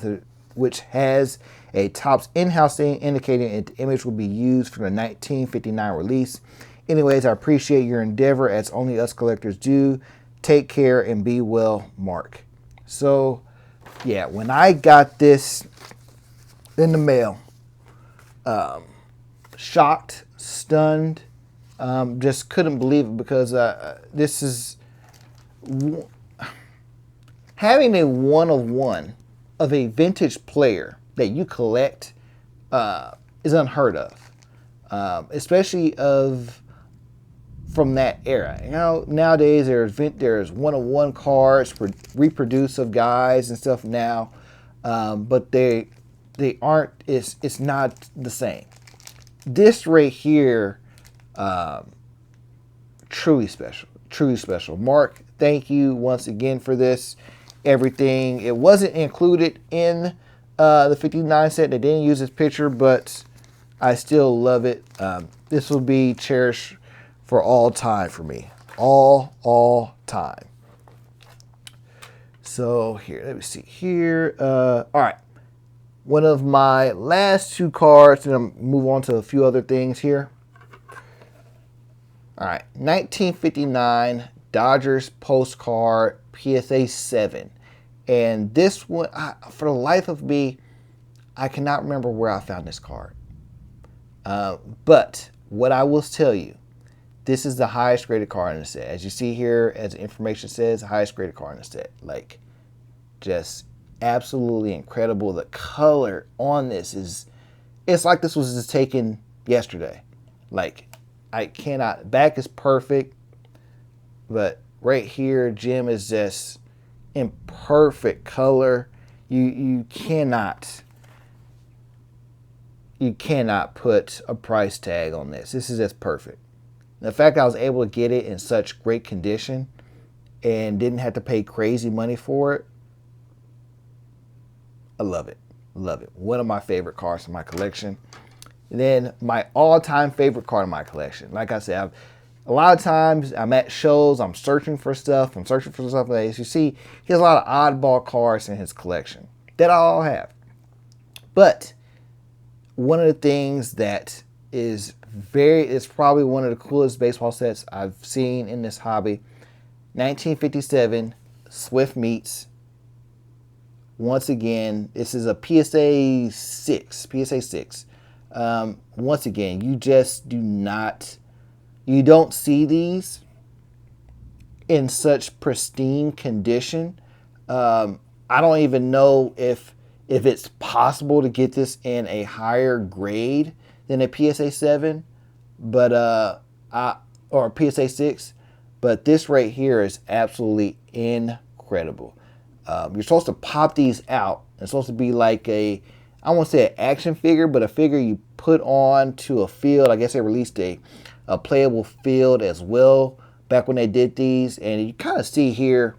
which has a Topps in-house thing indicating that the image will be used for the 1959 release. Anyways, I appreciate your endeavor as only us collectors do. Take care and be well, Mark. So, yeah, when I got this in the mail, shocked, stunned, just couldn't believe it because this is having a one-of-one of a vintage player that you collect is unheard of, especially from that era. You know, nowadays there's one-of-one cards for reproduce of guys and stuff now, but they aren't. It's not the same. This right here, truly special, truly special. Mark, thank you once again for this. Everything. It wasn't included in the 59 set. They didn't use this picture, but I still love it. This will be cherished for all time for me. All time. So here, let me see here. All right. One of my last two cards, and I'll move on to a few other things here. All right. 1959 Dodgers postcard PSA 7. And this one, for the life of me, I cannot remember where I found this card. But what I will tell you, this is the highest graded card in the set. As you see here, as the information says, the highest graded card in the set. Like, just absolutely incredible. The color on this it's like this was just taken yesterday. Like, I cannot, back is perfect, but right here, Jim is just in perfect color. You cannot put a price tag on this. This is just perfect. The fact that I was able to get it in such great condition and didn't have to pay crazy money for it, I love it. Love it. One of my favorite cards in my collection. And then my all-time favorite card in my collection. Like I said, a lot of times I'm at shows, I'm searching for stuff. As you see, he has a lot of oddball cards in his collection that I all have. But one of the things that is probably one of the coolest baseball sets I've seen in this hobby. 1957 Swift Meets. Once again, this is a PSA 6. Once again, you just you don't see these in such pristine condition. I don't even know if it's possible to get this in a higher grade than a PSA 7, but or a PSA 6. But this right here is absolutely incredible. You're supposed to pop these out. It's supposed to be like I won't say an action figure, but a figure you put on to a field. I guess they released a playable field as well back when they did these. And you kind of see here,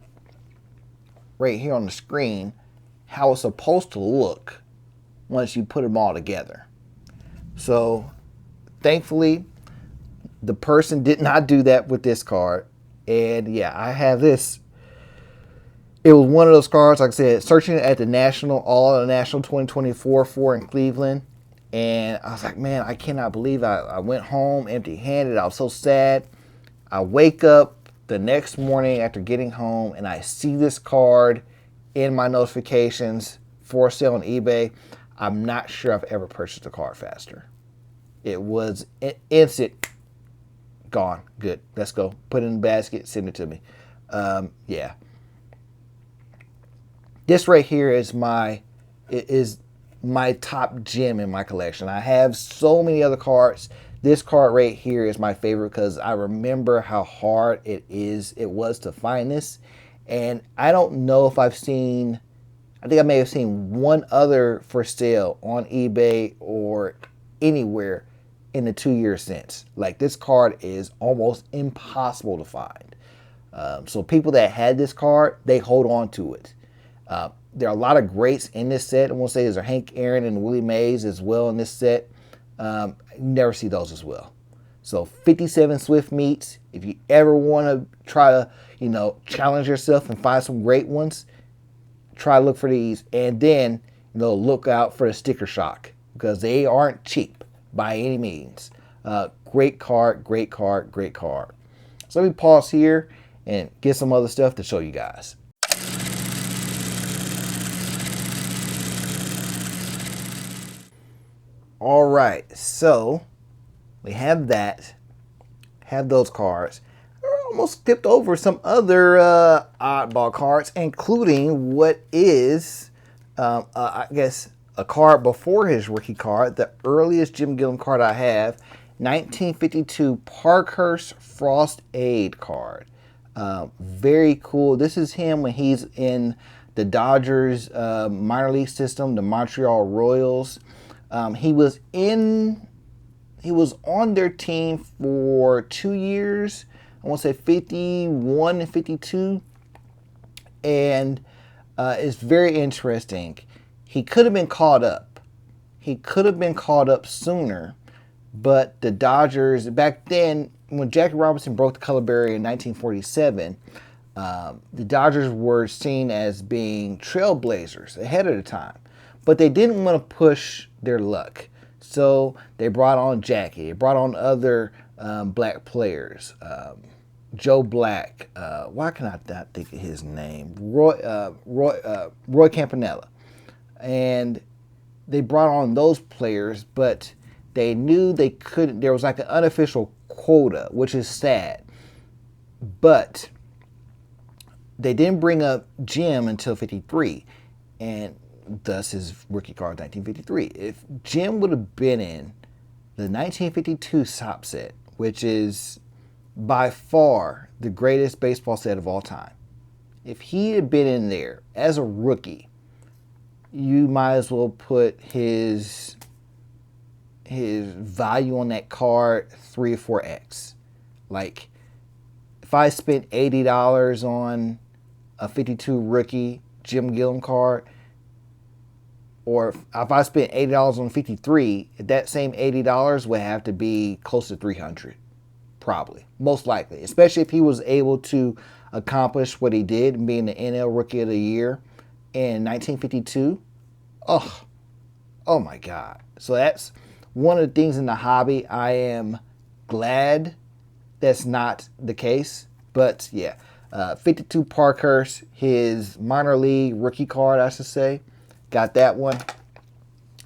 right here on the screen, how it's supposed to look once you put them all together. So thankfully, the person did not do that with this card. And yeah, I have this. It was one of those cards, like I said, searching at the National 2024 for in Cleveland. And I was like, man, I cannot believe I went home empty-handed. I was so sad. I wake up the next morning after getting home and I see this card in my notifications for sale on eBay. I'm not sure I've ever purchased a card faster. It was instant. Gone. Good. Let's go. Put it in the basket. Send it to me. Yeah. This right here is my top gem in my collection. I have so many other cards. This card right here is my favorite because I remember how hard it was to find this. And I don't know if I think I may have seen one other for sale on eBay or anywhere in the 2 years since. Like, this card is almost impossible to find. So people that had this card, they hold on to it. There are a lot of greats in this set. I won't say there's a Hank Aaron and Willie Mays as well in this set. You never see those as well. So 57 Swift Meets. If you ever want to try to, challenge yourself and find some great ones, try to look for these. And then, look out for the sticker shock because they aren't cheap by any means. Great card, great card, great card. So let me pause here and get some other stuff to show you guys. All right, so we have that, have those cards. I almost skipped over some other oddball cards, including what is, I guess, a card before his rookie card, the earliest Jim Gilliam card I have, 1952 Parkhurst Frost Aid card. Very cool. This is him when he's in the Dodgers minor league system, the Montreal Royals. He was on their team for 2 years. I want to say 51 and 52. And it's very interesting. He could have been called up. He could have been called up sooner. But the Dodgers, back then, when Jackie Robinson broke the color barrier in 1947, the Dodgers were seen as being trailblazers ahead of the time. But they didn't want to push their luck. So they brought on Jackie. They brought on other black players. Joe Black. Why can I not think of his name? Roy Campanella. And they brought on those players, but they knew they couldn't. There was like an unofficial quota, which is sad. But they didn't bring up Jim until 53. And thus his rookie card, 1953. If Jim would have been in the 1952 Top Set, which is by far the greatest baseball set of all time, if he had been in there as a rookie, you might as well put his value on that card 3 or 4x. Like, if I spent $80 on a 52 rookie Jim Gilliam card, or if I spent $80 on 53, that same $80 would have to be close to $300, probably, most likely. Especially if he was able to accomplish what he did, being the NL Rookie of the Year in 1952. Oh my God! So that's one of the things in the hobby. I am glad that's not the case, but yeah, 52 Parkhurst, his minor league rookie card, I should say. Got that one.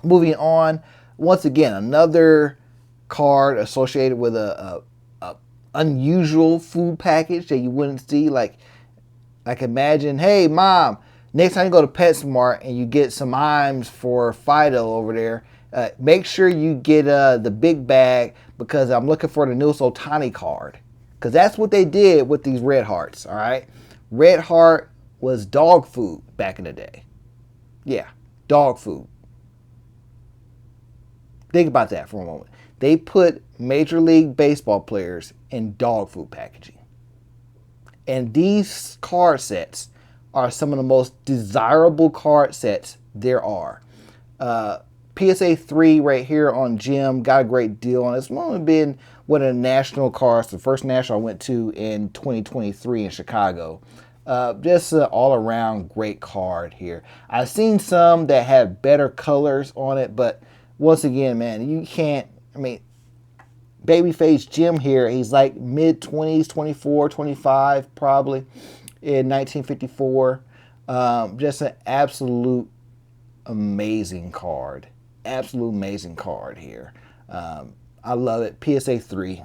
Moving on, once again, another card associated with a unusual food package that you wouldn't see. Like imagine, hey mom, next time you go to PetSmart and you get some Iams for Fido over there, make sure you get the big bag because I'm looking for the newest Ohtani card. Because that's what they did with these Red Hearts, all right? Red Heart was dog food back in the day. Yeah, dog food. Think about that for a moment. They put Major League Baseball players in dog food packaging. And these card sets are some of the most desirable card sets there are. PSA 3 right here on Jim, got a great deal on it. It's only been one of the national cards, the first national I went to in 2023 in Chicago. Just an all-around great card here. I've seen some that have better colors on it, but once again, man, you can't, babyface Jim here, he's like mid-20s, 24, 25 probably in 1954. Just an absolute amazing card. Absolute amazing card here. I love it. PSA 3.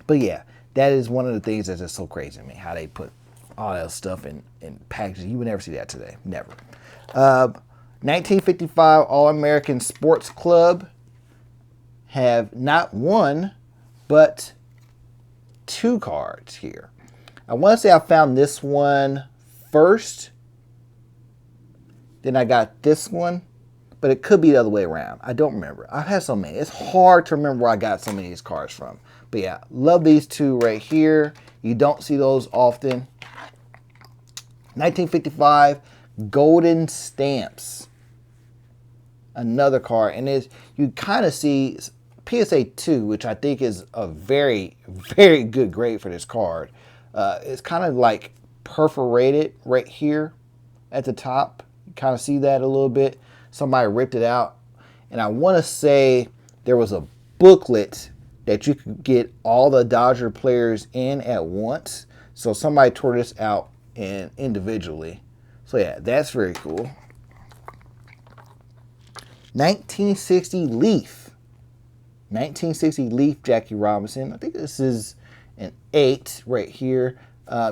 But yeah, that is one of the things that's just so crazy to me, how they put all that stuff in packaging. You would never see that today. Never. 1955 All-American Sports Club have not one, but 2 cards here. I want to say I found this one first. Then I got this one. But it could be the other way around. I don't remember. I've had so many. It's hard to remember where I got so many of these cards from. But yeah, love these 2 right here. You don't see those often. 1955 Golden Stamps. Another card. And you kind of see PSA 2, which I think is a very, very good grade for this card. It's kind of like perforated right here at the top. You kind of see that a little bit. Somebody ripped it out. And I want to say there was a booklet that you could get all the Dodger players in at once. So somebody tore this out and individually. So yeah, that's very cool. 1960 Leaf. 1960 Leaf Jackie Robinson. I think this is an 8 right here.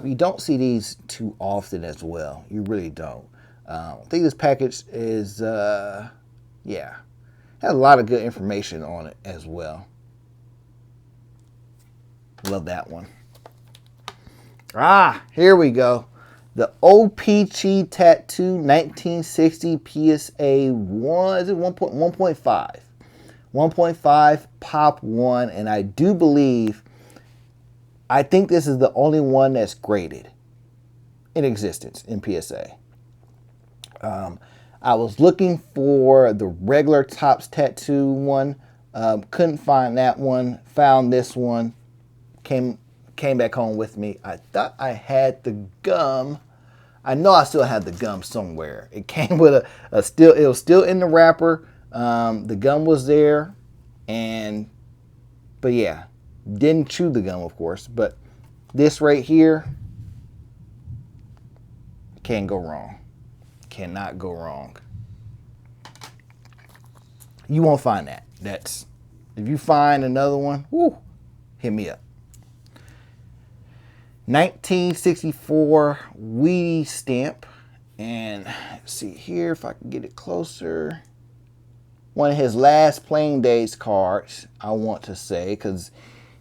You don't see these too often as well. You really don't. I think this package is, yeah, has a lot of good information on it as well. Love that one. Here we go. The OPG Tattoo 1960 PSA 1, is it 1.5? 1.5 Pop 1, and I do believe, I think this is the only one that's graded in existence in PSA. I was looking for the regular Topps Tattoo one, couldn't find that one, found this one, came back home with me. I thought I had the gum. I know I still had the gum somewhere. It came with a still, it was still in the wrapper. The gum was there, but yeah, didn't chew the gum, of course. But this right here, can't go wrong. Cannot go wrong. You won't find that. That's, if you find another one, whoo, hit me up. 1964 Wheaties stamp, and let's see here if I can get it closer. One of his last playing days cards, I want to say, because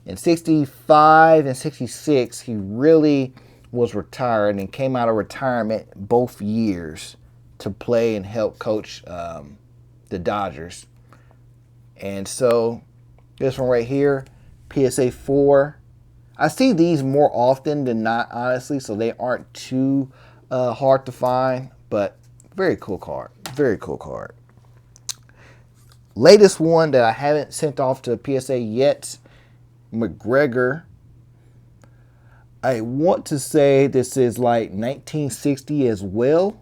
in 65 and 66 he really was retired and came out of retirement both years to play and help coach the Dodgers. And so this one right here, PSA 4. I see these more often than not, honestly, so they aren't too hard to find, but very cool card. Very cool card. Latest one that I haven't sent off to PSA yet, McGregor. I want to say this is like 1960 as well.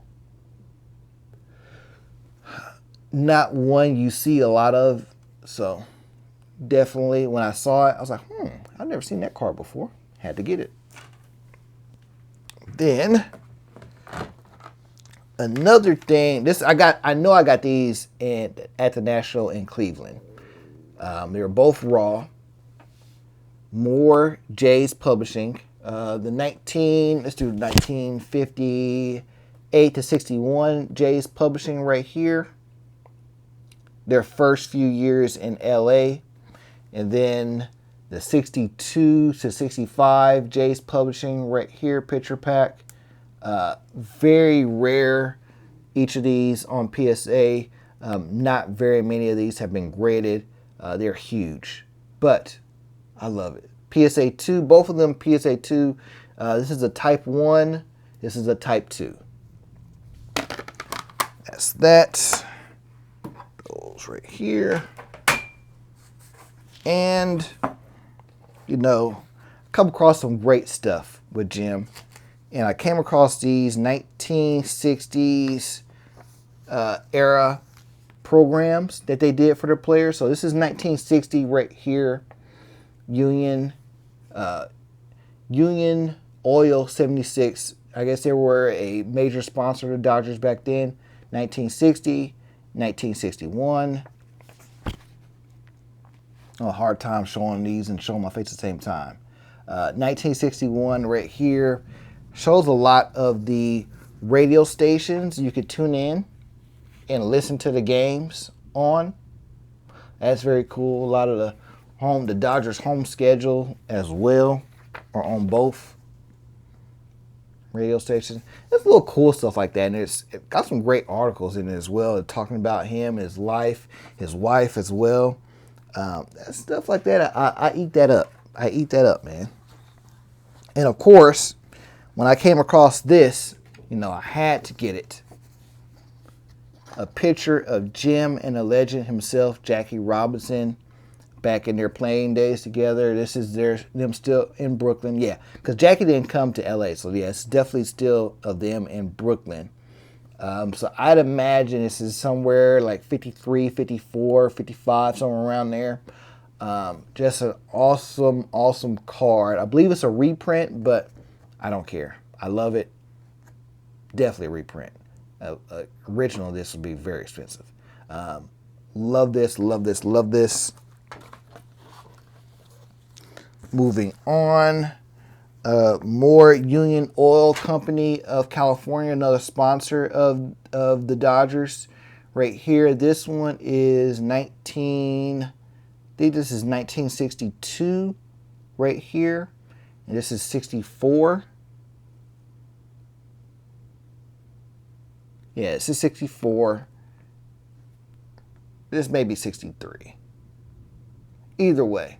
Not one you see a lot of, so definitely when I saw it, I was like, I've never seen that card before. Had to get it. Then another thing, I know I got these at the National in Cleveland. They were both raw. More J's Publishing. Let's do 1958 to 61 J's Publishing right here. Their first few years in LA. And then the 62 to 65 J's Publishing right here, picture pack. Very rare, each of these on PSA. Not very many of these have been graded. They're huge, but I love it. PSA 2, both of them PSA 2. This is a type 1. This is a type 2. That's that. Those right here. And, you know, come across some great stuff with Jim. And I came across these 1960s era programs that they did for their players. So this is 1960 right here. Union Oil 76. I guess they were a major sponsor of the Dodgers back then. 1960, 1961. A hard time showing these and showing my face at the same time. 1961 right here shows a lot of the radio stations you could tune in and listen to the games on. That's very cool. A lot of the Dodgers home schedule as well are on both radio stations. There's a little cool stuff like that, and it got some great articles in it as well, talking about him, his life, his wife as well. Stuff like that, I eat that up. I eat that up, man. And of course, when I came across this, you know, I had to get it. A picture of Jim and the legend himself, Jackie Robinson, back in their playing days together. This is them still in Brooklyn. Yeah, because Jackie didn't come to LA, so yeah, it's definitely still of them in Brooklyn. So I'd imagine this is somewhere like 53, 54, 55, somewhere around there. Just an awesome, awesome card. I believe it's a reprint, but I don't care. I love it. Definitely a reprint. Original, this would be very expensive. Love this, love this, love this. Moving on. More Union Oil Company of California, another sponsor of the Dodgers. Right here, this one is I think this is 1962 right here. And this is 64. Yeah, this is 64. This may be 63. Either way,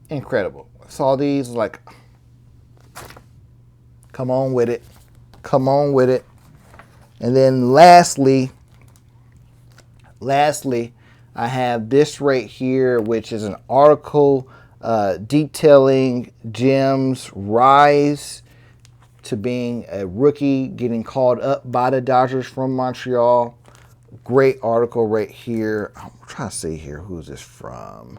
incredible. Saw these, like, come on with it. Come on with it. And then lastly, I have this right here, which is an article detailing Jim's rise to being a rookie, getting called up by the Dodgers from Montreal. Great article right here. I'm trying to see here, who's this from?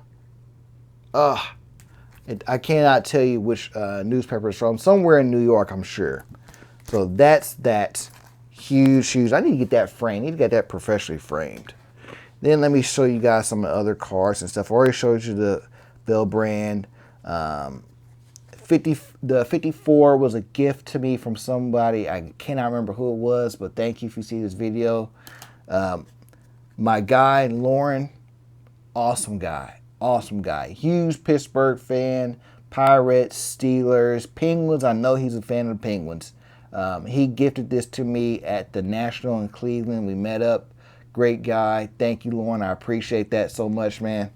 I cannot tell you which newspaper it's from. Somewhere in New York, I'm sure. So that's that. Huge. I need to get that framed. I need to get that professionally framed. Then let me show you guys some of the other cards and stuff. I already showed you the Bell brand. The 54 was a gift to me from somebody. I cannot remember who it was, but thank you if you see this video. My guy, Lauren, awesome guy. Awesome guy. Huge Pittsburgh fan. Pirates, Steelers, Penguins. I know he's a fan of the Penguins. He gifted this to me at the National in Cleveland. We met up. Great guy. Thank you, Lauren. I appreciate that so much, man.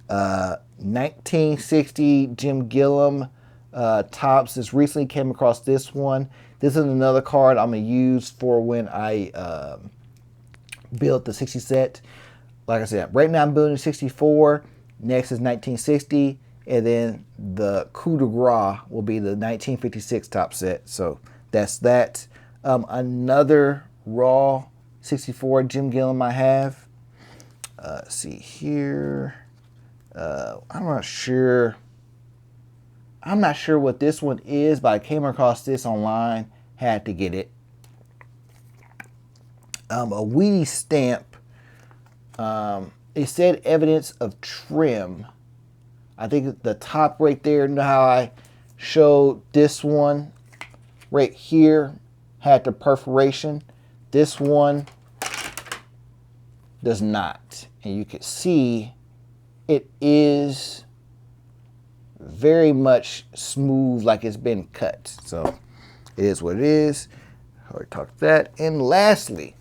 1960 Jim Gilliam tops. Just recently came across this one. This is another card I'm going to use for when I build the 60 set. Like I said, right now I'm building 64. Next is 1960. And then the coup de grace will be the 1956 top set. So that's that. Another raw 64 Jim Gilliam I have. Let's see here. I'm not sure what this one is, but I came across this online. Had to get it. A Wheaties stamp. It said evidence of trim. I think the top right there, you know how I showed this one right here had the perforation. This one does not. And you can see it is very much smooth, like it's been cut. So it is what it is. I already talked that. And lastly,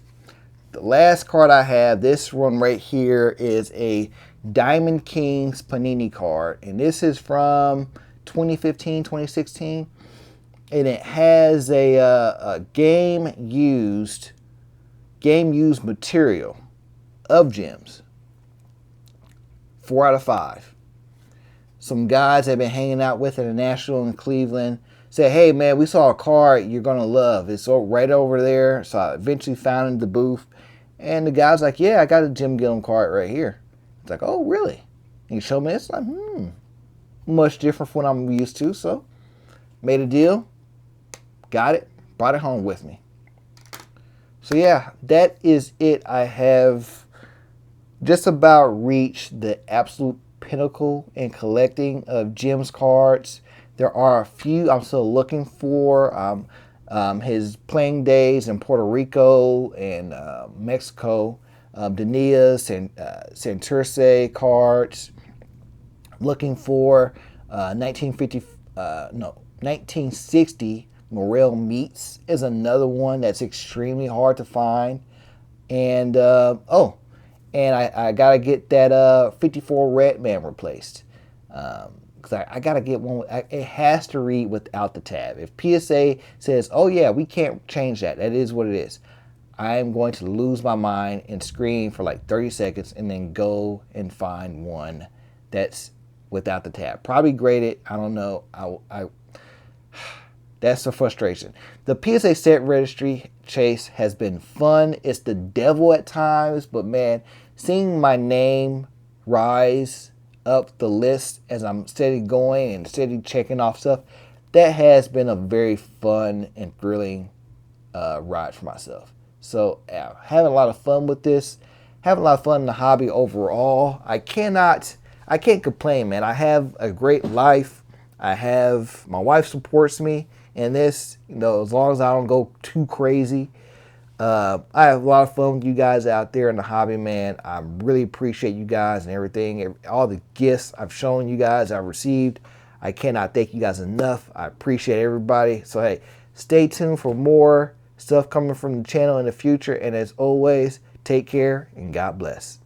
the last card I have, this one right here, is a Diamond Kings Panini card. And this is from 2015, 2016. And it has a game used material of gems. 4 out of 5. Some guys have been hanging out with at the National in Cleveland said, hey man, we saw a card you're gonna love. It's right over there. So I eventually found it in the booth. And the guy's like, yeah, I got a Jim Gilliam card right here. It's like, oh really? And he showed me this. Like, much different from what I'm used to. So made a deal. Got it. Brought it home with me. So yeah, that is it. I have just about reached the absolute pinnacle in collecting of Jim's cards. There are a few I'm still looking for. His playing days in Puerto Rico and Mexico. Dania's and Santurce cards. Looking for 1960 Morel Meats is another one that's extremely hard to find. And I gotta get that 54 Redman replaced. Because I gotta get one. It has to read without the tab. If PSA says, "Oh yeah, we can't change that. That is what it is," I am going to lose my mind and scream for like 30 seconds, and then go and find one that's without the tab. Probably graded. I don't know. That's the frustration. The PSA Set Registry chase has been fun. It's the devil at times, but man, seeing my name rise up the list as I'm steady going and steady checking off stuff, that has been a very fun and thrilling ride for myself. So having a lot of fun with this, having a lot of fun in the hobby overall. I can't complain, man. I have a great life. I have, my wife supports me in this, as long as I don't go too crazy. I have a lot of fun with you guys out there in the hobby, man. I really appreciate you guys and everything. All the gifts I've shown you guys, I've received. I cannot thank you guys enough. I appreciate everybody. So, hey, stay tuned for more stuff coming from the channel in the future. And as always, take care and God bless.